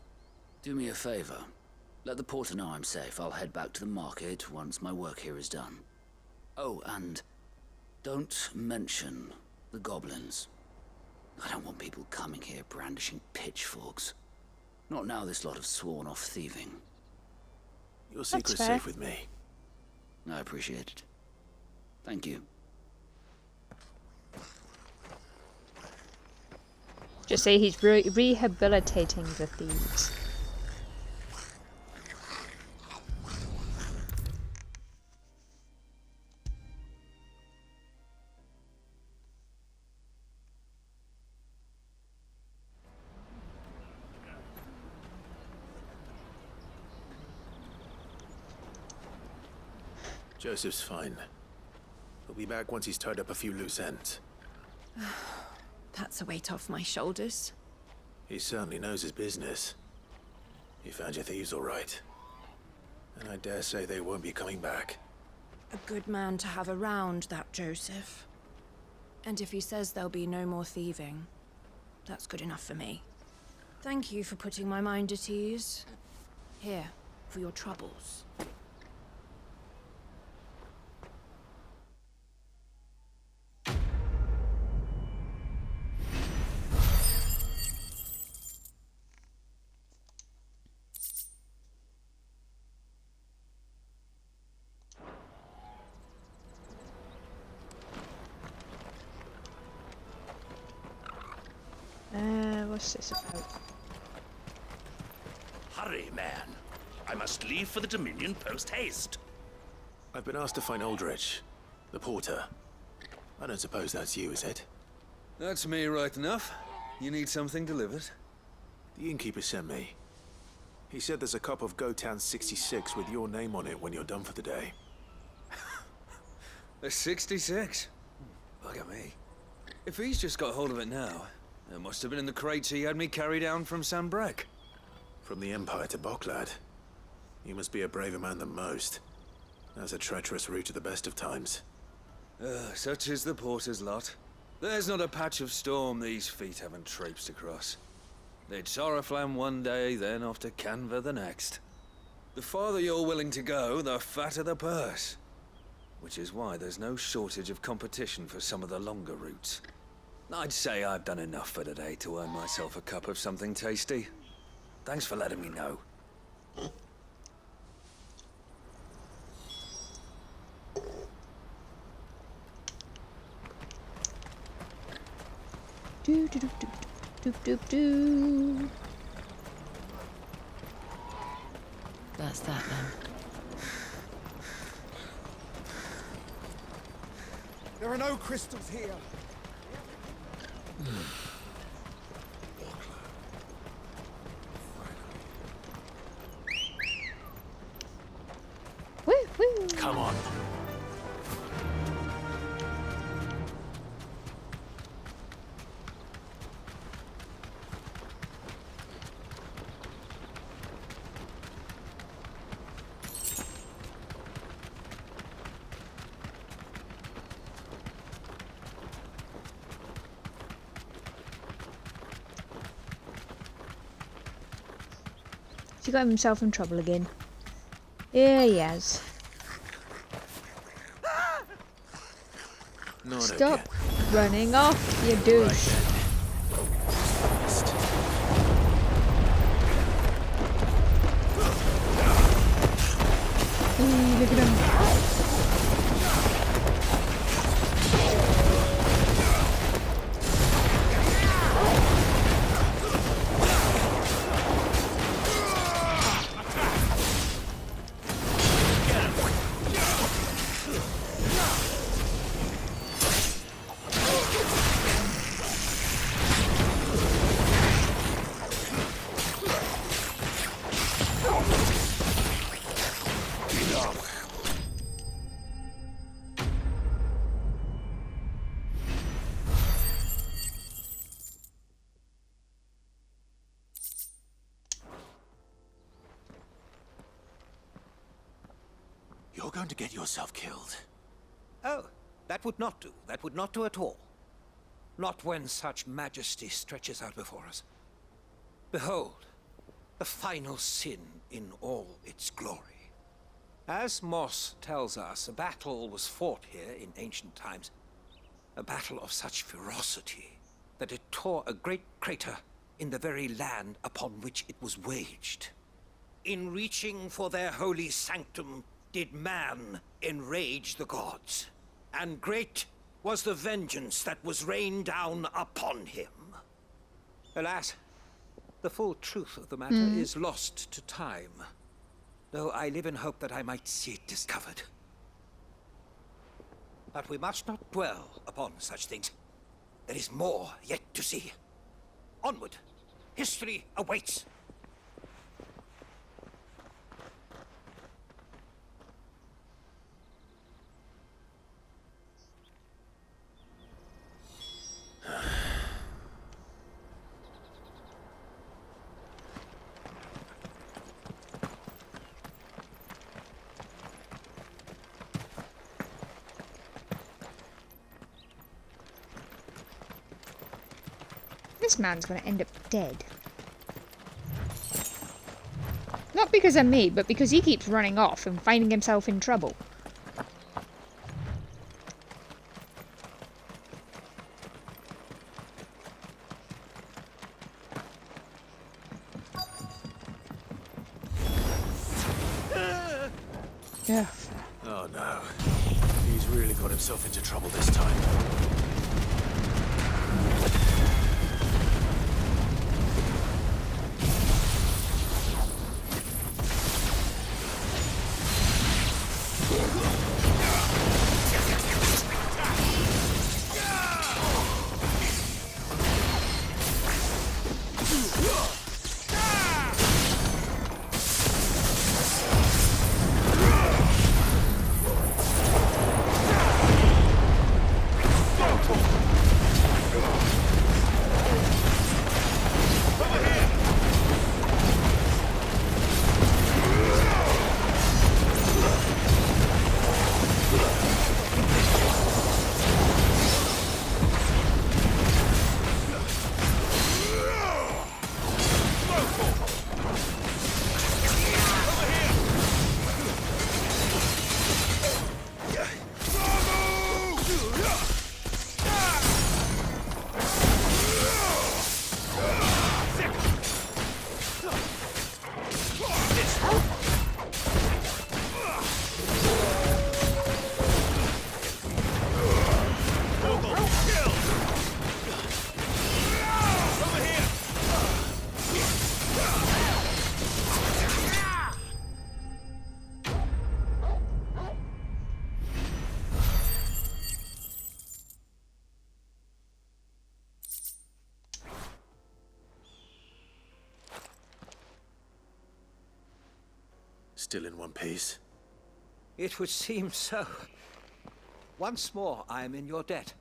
Do me a favor. Let the porter know I'm safe. I'll head back to the market once my work here is done. Oh, and don't mention the goblins. I don't want people coming here brandishing pitchforks. Not now this lot have sworn off thieving. Your secret's safe with me. I appreciate it. Thank you. Just say he's rehabilitating the thieves. Joseph's fine. He'll be back once he's tied up a few loose ends. That's a weight off my shoulders. He certainly knows his business. You found your thieves all right. And I dare say they won't be coming back. A good man to have around, that Joseph. And if he says there'll be no more thieving, that's good enough for me. Thank you for putting my mind at ease. Here, for your troubles. What's this about? Hurry, man. I must leave for the Dominion post-haste. I've been asked to find Aldrich, the porter. I don't suppose that's you, is it? That's me right enough. You need something delivered? The innkeeper sent me. He said there's a cup of Gotown 66 with your name on it when you're done for the day. A 66? Bugger me. If he's just got hold of it now, it must have been in the crates he had me carry down from Sabbreque. From the Empire to Boklad. You must be a braver man than most. That's a treacherous route at the best of times. Such is the porter's lot. There's not a patch of storm these feet haven't traipsed across. They'd Sorrowflam one day, then off to Canva the next. The farther you're willing to go, the fatter the purse. Which is why there's no shortage of competition for some of the longer routes. I'd say I've done enough for today to earn myself a cup of something tasty. Thanks for letting me know. Do do do do do do do. That's that then. There are no crystals here. Woo, woo. Come on. He got himself in trouble again. Yeah, he has. Not Stop again. running off, you douche. Ooh, look at him. You're going to get yourself killed. Oh, that would not do. That would not do at all. Not when such majesty stretches out before us. Behold, the final sin in all its glory. As Moss tells us, a battle was fought here in ancient times. A battle of such ferocity that it tore a great crater in the very land upon which it was waged. In reaching for their holy sanctum, did man enrage the gods, and great was the vengeance that was rained down upon him. Alas, the full truth of the matter is lost to time, though I live in hope that I might see it discovered. But we must not dwell upon such things. There is more yet to see. Onward, history awaits. This man's gonna end up dead. Not because of me, but because he keeps running off and finding himself in trouble. Yeah. Oh no. He's really got himself into trouble this time. Still in one piece? It would seem so. Once more I am in your debt.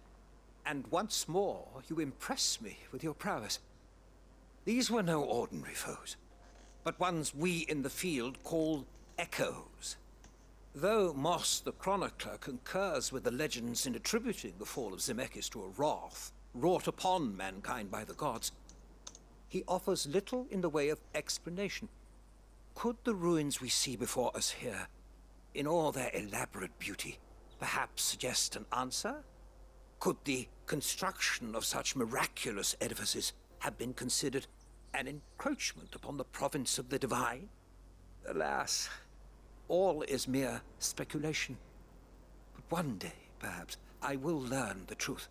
And once more you impress me with your prowess. These were no ordinary foes, but ones we in the field call echoes. Though Moss the Chronicler concurs with the legends in attributing the fall of Zemeckis to a wrath wrought upon mankind by the gods, he offers little in the way of explanation. Could the ruins we see before us here, in all their elaborate beauty, perhaps suggest an answer? Could the construction of such miraculous edifices have been considered an encroachment upon the province of the divine? Alas, all is mere speculation. But one day, perhaps, I will learn the truth.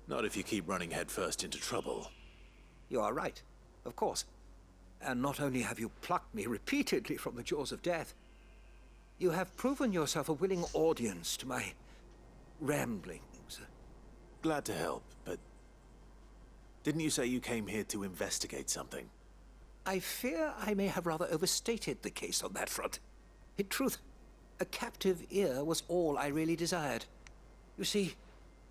Not if you keep running headfirst into trouble. You are right, of course. And not only have you plucked me repeatedly from the jaws of death, you have proven yourself a willing audience to my ramblings. Glad to help, but didn't you say you came here to investigate something? I fear I may have rather overstated the case on that front. In truth, a captive ear was all I really desired. You see,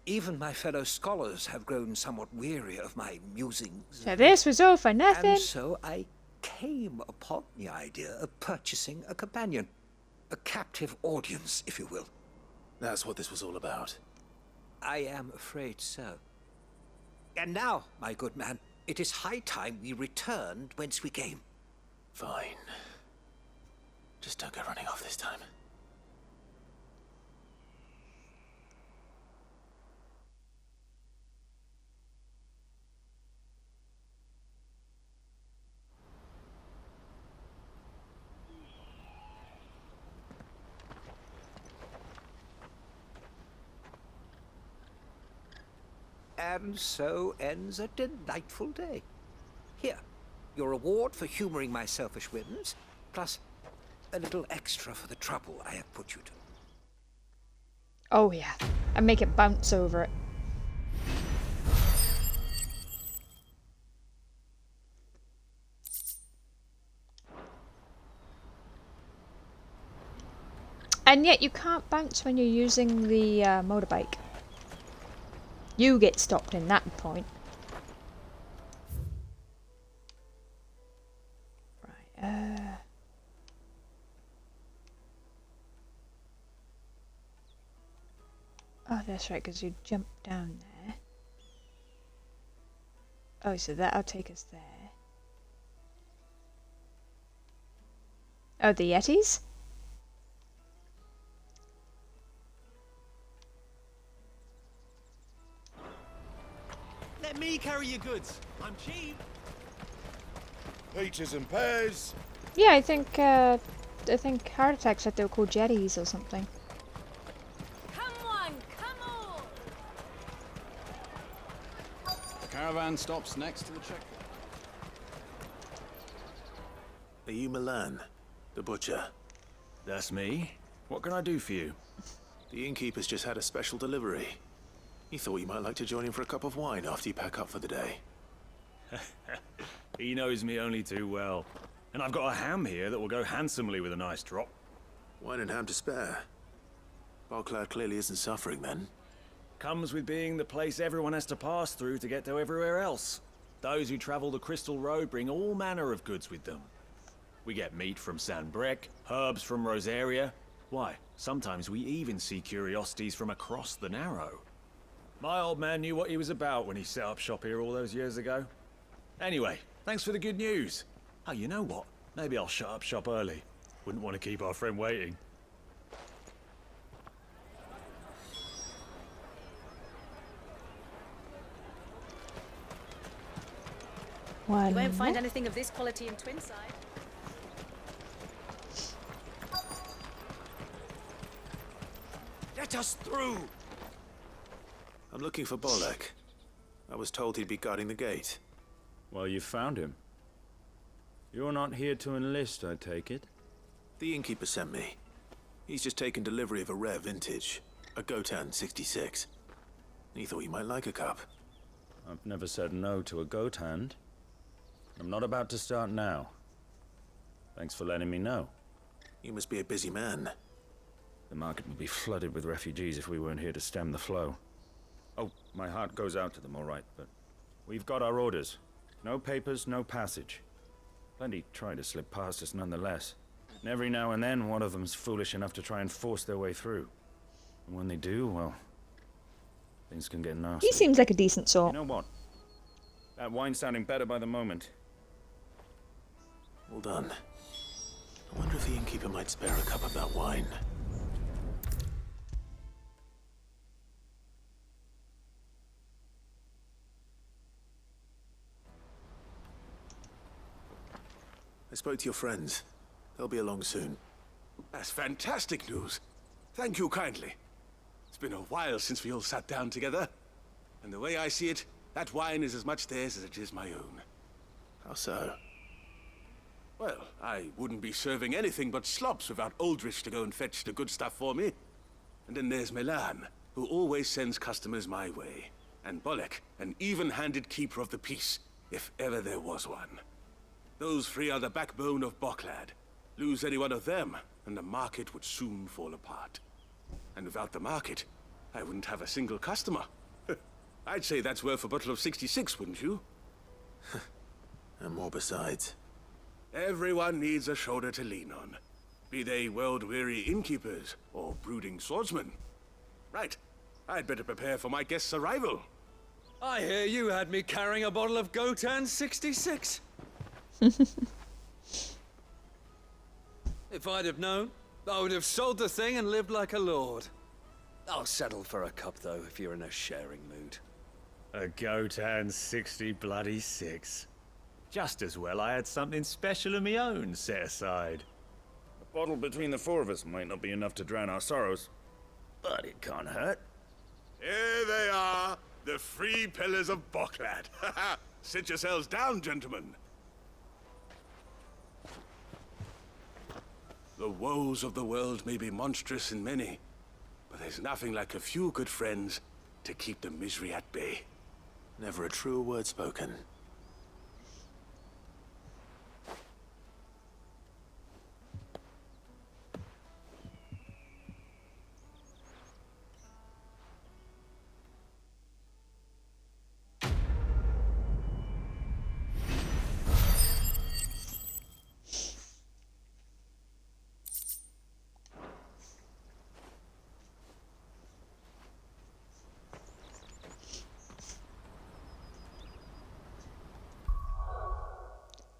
even my fellow scholars have grown somewhat weary of my musings. So this was all for nothing. And so I came upon the idea of purchasing a companion. A captive audience, if you will. That's what this was all about. I am afraid so. And now, my good man, it is high time we returned whence we came. Fine. Just don't go running off this time. And so ends a delightful day. Here, your reward for humoring my selfish whims, plus a little extra for the trouble I have put you to. Oh yeah, and make it bounce over it. And yet you can't bounce when you're using the motorbike. You get stopped in that point. Right, oh, that's right, because you jump down there. Oh, so that'll take us there. Oh, the Yetis? Let me carry your goods. I'm cheap. Peaches and pears. Yeah, I think Heart Attack said they were called Jetties or something. Come on, come on! The caravan stops next to the checkpoint. Are you Milan, the butcher? That's me. What can I do for you? The innkeeper's just had a special delivery. He thought you might like to join him for a cup of wine after you pack up for the day. He knows me only too well. And I've got a ham here that will go handsomely with a nice drop. Wine and ham to spare. Boklad clearly isn't suffering then. Comes with being the place everyone has to pass through to get to everywhere else. Those who travel the Crystal Road bring all manner of goods with them. We get meat from Sabbreque, herbs from Rosaria. Why, sometimes we even see curiosities from across the Narrow. My old man knew what he was about when he set up shop here all those years ago. Anyway, thanks for the good news. Oh, you know what? Maybe I'll shut up shop early. Wouldn't want to keep our friend waiting. You won't find anything of this quality in Twinside. Let us through! I'm looking for Bolek. I was told he'd be guarding the gate. Well, you found him. You're not here to enlist, I take it? The innkeeper sent me. He's just taken delivery of a rare vintage, a Gotan 66. He thought you might like a cup. I've never said no to a goat hand. I'm not about to start now. Thanks for letting me know. You must be a busy man. The market would be flooded with refugees if we weren't here to stem the flow. Oh, my heart goes out to them, all right, but we've got our orders. No papers, no passage. Plenty try to slip past us nonetheless. And every now and then, one of them's foolish enough to try and force their way through. And when they do, well, things can get nasty. He seems like a decent sort. You know what? That wine's sounding better by the moment. Well done. I wonder if the innkeeper might spare a cup of that wine. I spoke to your friends. They'll be along soon. That's fantastic news. Thank you kindly. It's been a while since we all sat down together. And the way I see it, that wine is as much theirs as it is my own. How so? Well, I wouldn't be serving anything but slops without Aldrich to go and fetch the good stuff for me. And then there's Milan, who always sends customers my way. And Bolek, an even-handed keeper of the peace, if ever there was one. Those three are the backbone of Boklad. Lose any one of them, and the market would soon fall apart. And without the market, I wouldn't have a single customer. I'd say that's worth a bottle of 66, wouldn't you? And more besides. Everyone needs a shoulder to lean on. Be they world-weary innkeepers or brooding swordsmen. Right. I'd better prepare for my guest's arrival. I hear you had me carrying a bottle of Gotan 66. If I'd have known, I would have sold the thing and lived like a lord. I'll settle for a cup, though, if you're in a sharing mood. A Gotan 66. Just as well I had something special of my own set aside. A bottle between the four of us might not be enough to drown our sorrows, but it can't hurt. Here they are, the three pillars of Boklad. Sit yourselves down, gentlemen. The woes of the world may be monstrous in many, but there's nothing like a few good friends to keep the misery at bay. Never a truer word spoken.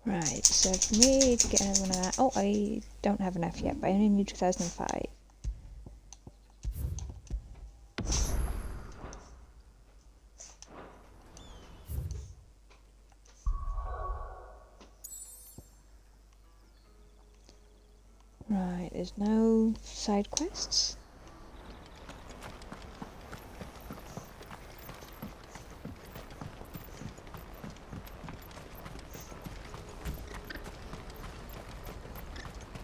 Right, so for me to get another one of that... Oh, I don't have enough yet, but I only need 2005. Right, there's no side quests.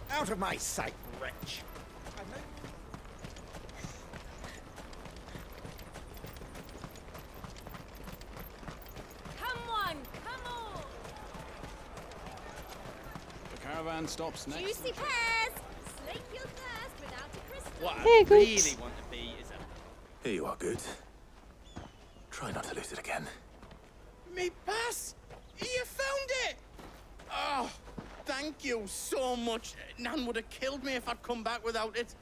Out of my sight, wretch! Come on, come on! The caravan stops next. Juicy pears! Slake your thirst without a crystal. What Hey, I Goots. really want to be is a... Here you are, good. Try not to lose it again. Me pass! You found it! Oh, thank you so much. Nan would have killed me if I'd come back without it.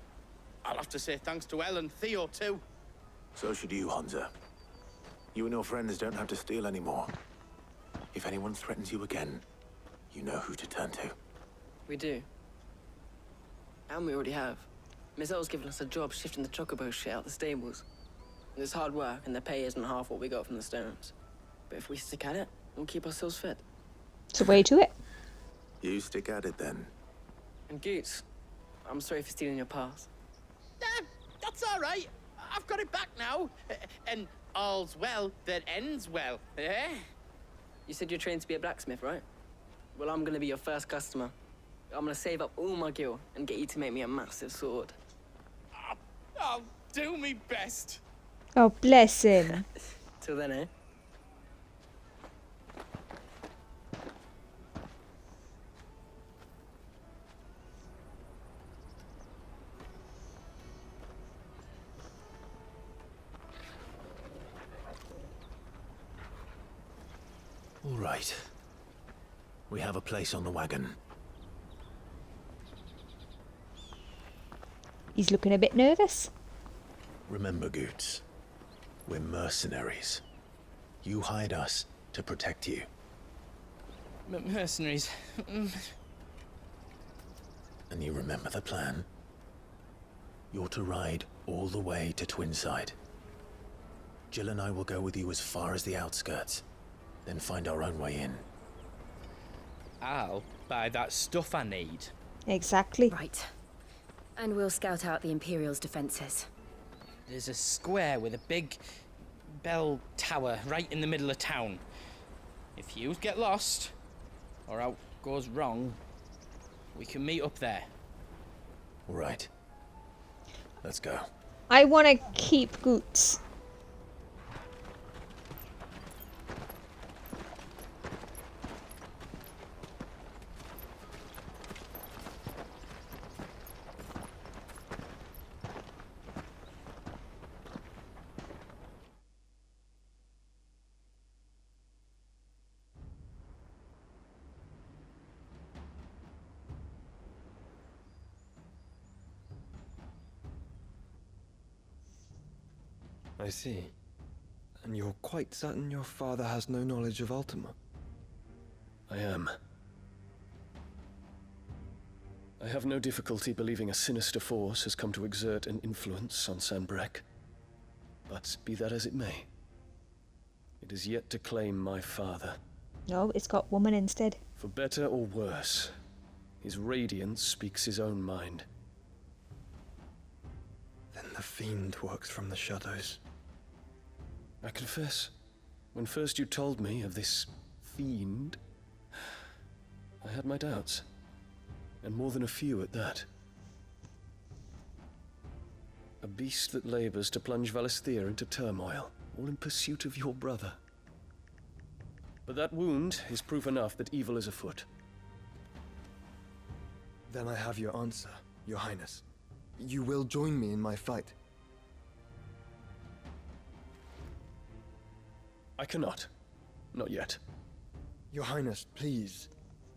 I'll have to say thanks to Elle and Theo, too. So should you, Hansa. You and your friends don't have to steal anymore. If anyone threatens you again, you know who to turn to. We do. And we already have. Miss L's given us a job shifting the chocobo shit out the stables. It's hard work, and the pay isn't half what we got from the stones. But if we stick at it, we'll keep ourselves fit. It's a way to it. You stick at it then. And Goots, I'm sorry for stealing your pass. That's all right. I've got it back now. And all's well that ends well, eh? You said you're trained to be a blacksmith, right? Well, I'm gonna be your first customer. I'm gonna save up all my gil and get you to make me a massive sword. I'll do me best. Oh, bless him. Till then, eh? All right. We have a place on the wagon. He's looking a bit nervous. Remember, Goots, we're mercenaries. You hired us to protect you. Mercenaries. And you remember the plan? You're to ride all the way to Twinside. Jill and I will go with you as far as the outskirts, then find our own way in. I'll buy that stuff I need. Exactly. Right. And we'll scout out the Imperial's defenses. There's a square with a big bell tower right in the middle of town. If you get lost, or out goes wrong, we can meet up there. All right. Let's go. I want to keep Goots. I see. And you're quite certain your father has no knowledge of Ultima? I am. I have no difficulty believing a sinister force has come to exert an influence on Sabbreque. But be that as it may, it is yet to claim my father. No, it's got woman instead. For better or worse, his radiance speaks his own mind. Then the fiend works from the shadows. I confess, when first you told me of this fiend, I had my doubts. And more than a few at that. A beast that labors to plunge Valisthea into turmoil, all in pursuit of your brother. But that wound is proof enough that evil is afoot. Then I have your answer, Your Highness. You will join me in my fight. I cannot. Not yet. Your Highness, please.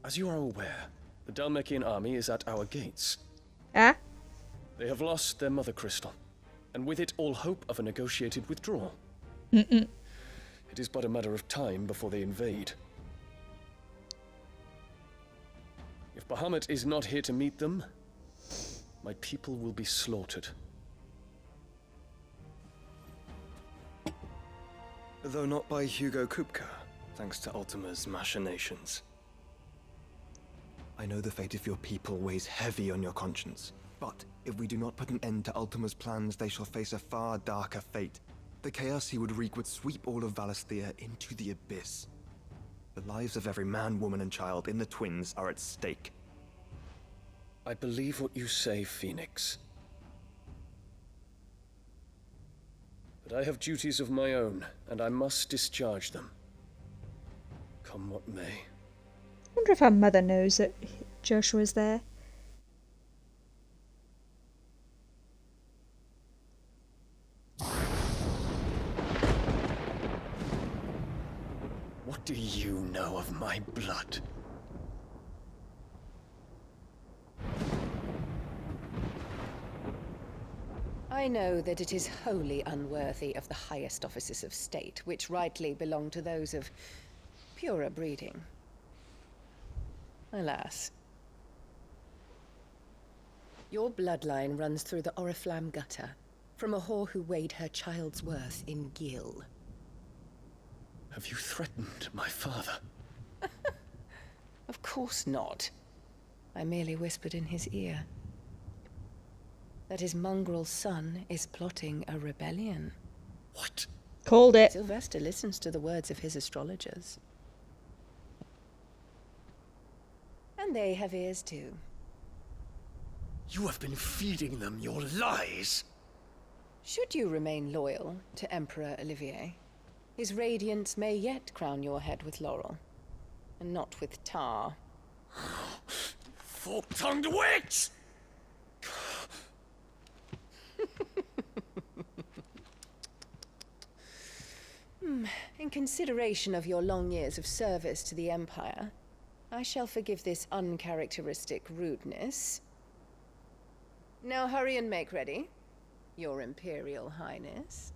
As you are aware, the Dhalmekian army is at our gates. Ah? They have lost their mother crystal, and with it all hope of a negotiated withdrawal. Mm-mm. It is but a matter of time before they invade. If Bahamut is not here to meet them, my people will be slaughtered. Though not by Hugo Kupka, thanks to Ultima's machinations. I know the fate of your people weighs heavy on your conscience, but if we do not put an end to Ultima's plans, they shall face a far darker fate. The chaos he would wreak would sweep all of Valisthea into the abyss. The lives of every man, woman, and child in the Twins are at stake. I believe what you say, Phoenix. But I have duties of my own, and I must discharge them. Come what may. I wonder if our mother knows that Joshua's there. What do you know of my blood? I know that it is wholly unworthy of the highest offices of state, which rightly belong to those of purer breeding. Alas. Your bloodline runs through the Oriflamme gutter, from a whore who weighed her child's worth in gill. Have you threatened my father? Of course not. I merely whispered in his ear that his mongrel son is plotting a rebellion. What? Called it. Sylvester listens to the words of his astrologers. And they have ears too. You have been feeding them your lies! Should you remain loyal to Emperor Olivier, his radiance may yet crown your head with laurel, and not with tar. Fork-tongued witch! In consideration of your long years of service to the Empire, I shall forgive this uncharacteristic rudeness. Now hurry and make ready, Your Imperial Highness.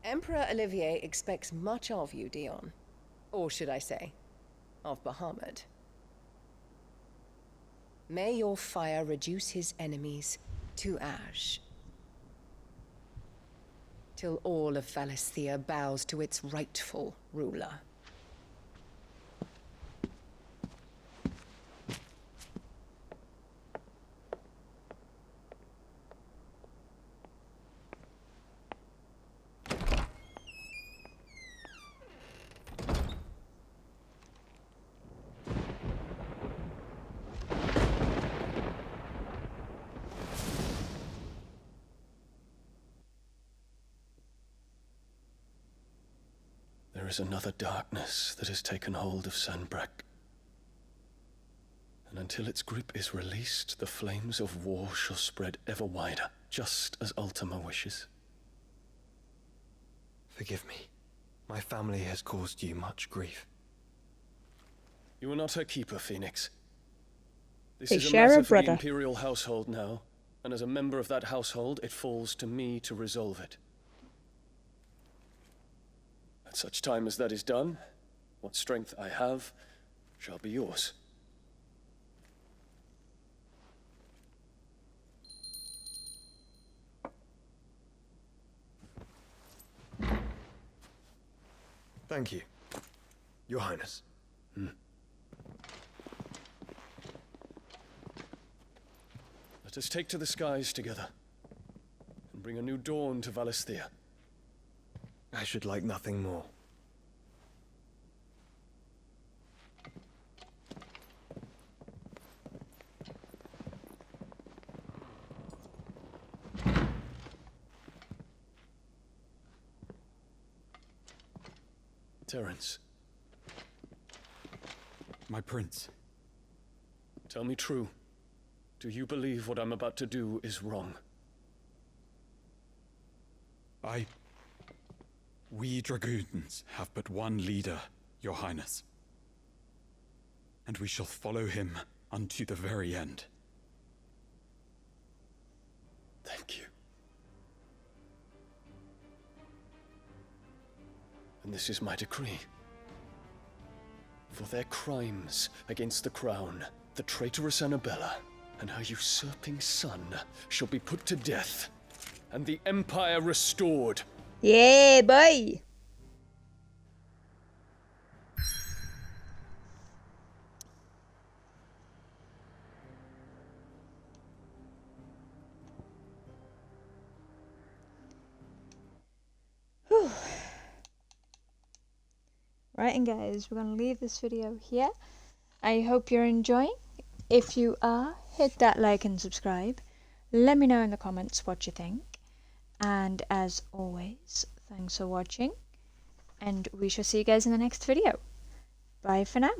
Emperor Olivier expects much of you, Dion. Or should I say, of Bahamut. May your fire reduce his enemies to ash, till all of Valisthea bows to its rightful ruler. There is another darkness that has taken hold of Sabbreque. And until its grip is released, the flames of war shall spread ever wider, just as Ultima wishes. Forgive me. My family has caused you much grief. You are not her keeper, Phoenix. This They is a share matter a for the brother. Imperial household now, and as a member of that household, it falls to me to resolve it. At such time as that is done, what strength I have shall be yours. Thank you, Your Highness. Let us take to the skies together, and bring a new dawn to Valisthea. I should like nothing more. Terence. My prince. Tell me true. Do you believe what I'm about to do is wrong? We dragoons have but one leader, Your Highness. And we shall follow him unto the very end. Thank you. And this is my decree. For their crimes against the crown, the traitorous Annabella and her usurping son shall be put to death, and the Empire restored. Yeah, boy. Whew. Right, and guys, we're going to leave this video here. I hope you're enjoying. If you are, hit that like and subscribe. Let me know in the comments what you think. And as always, thanks for watching. And we shall see you guys in the next video. Bye for now.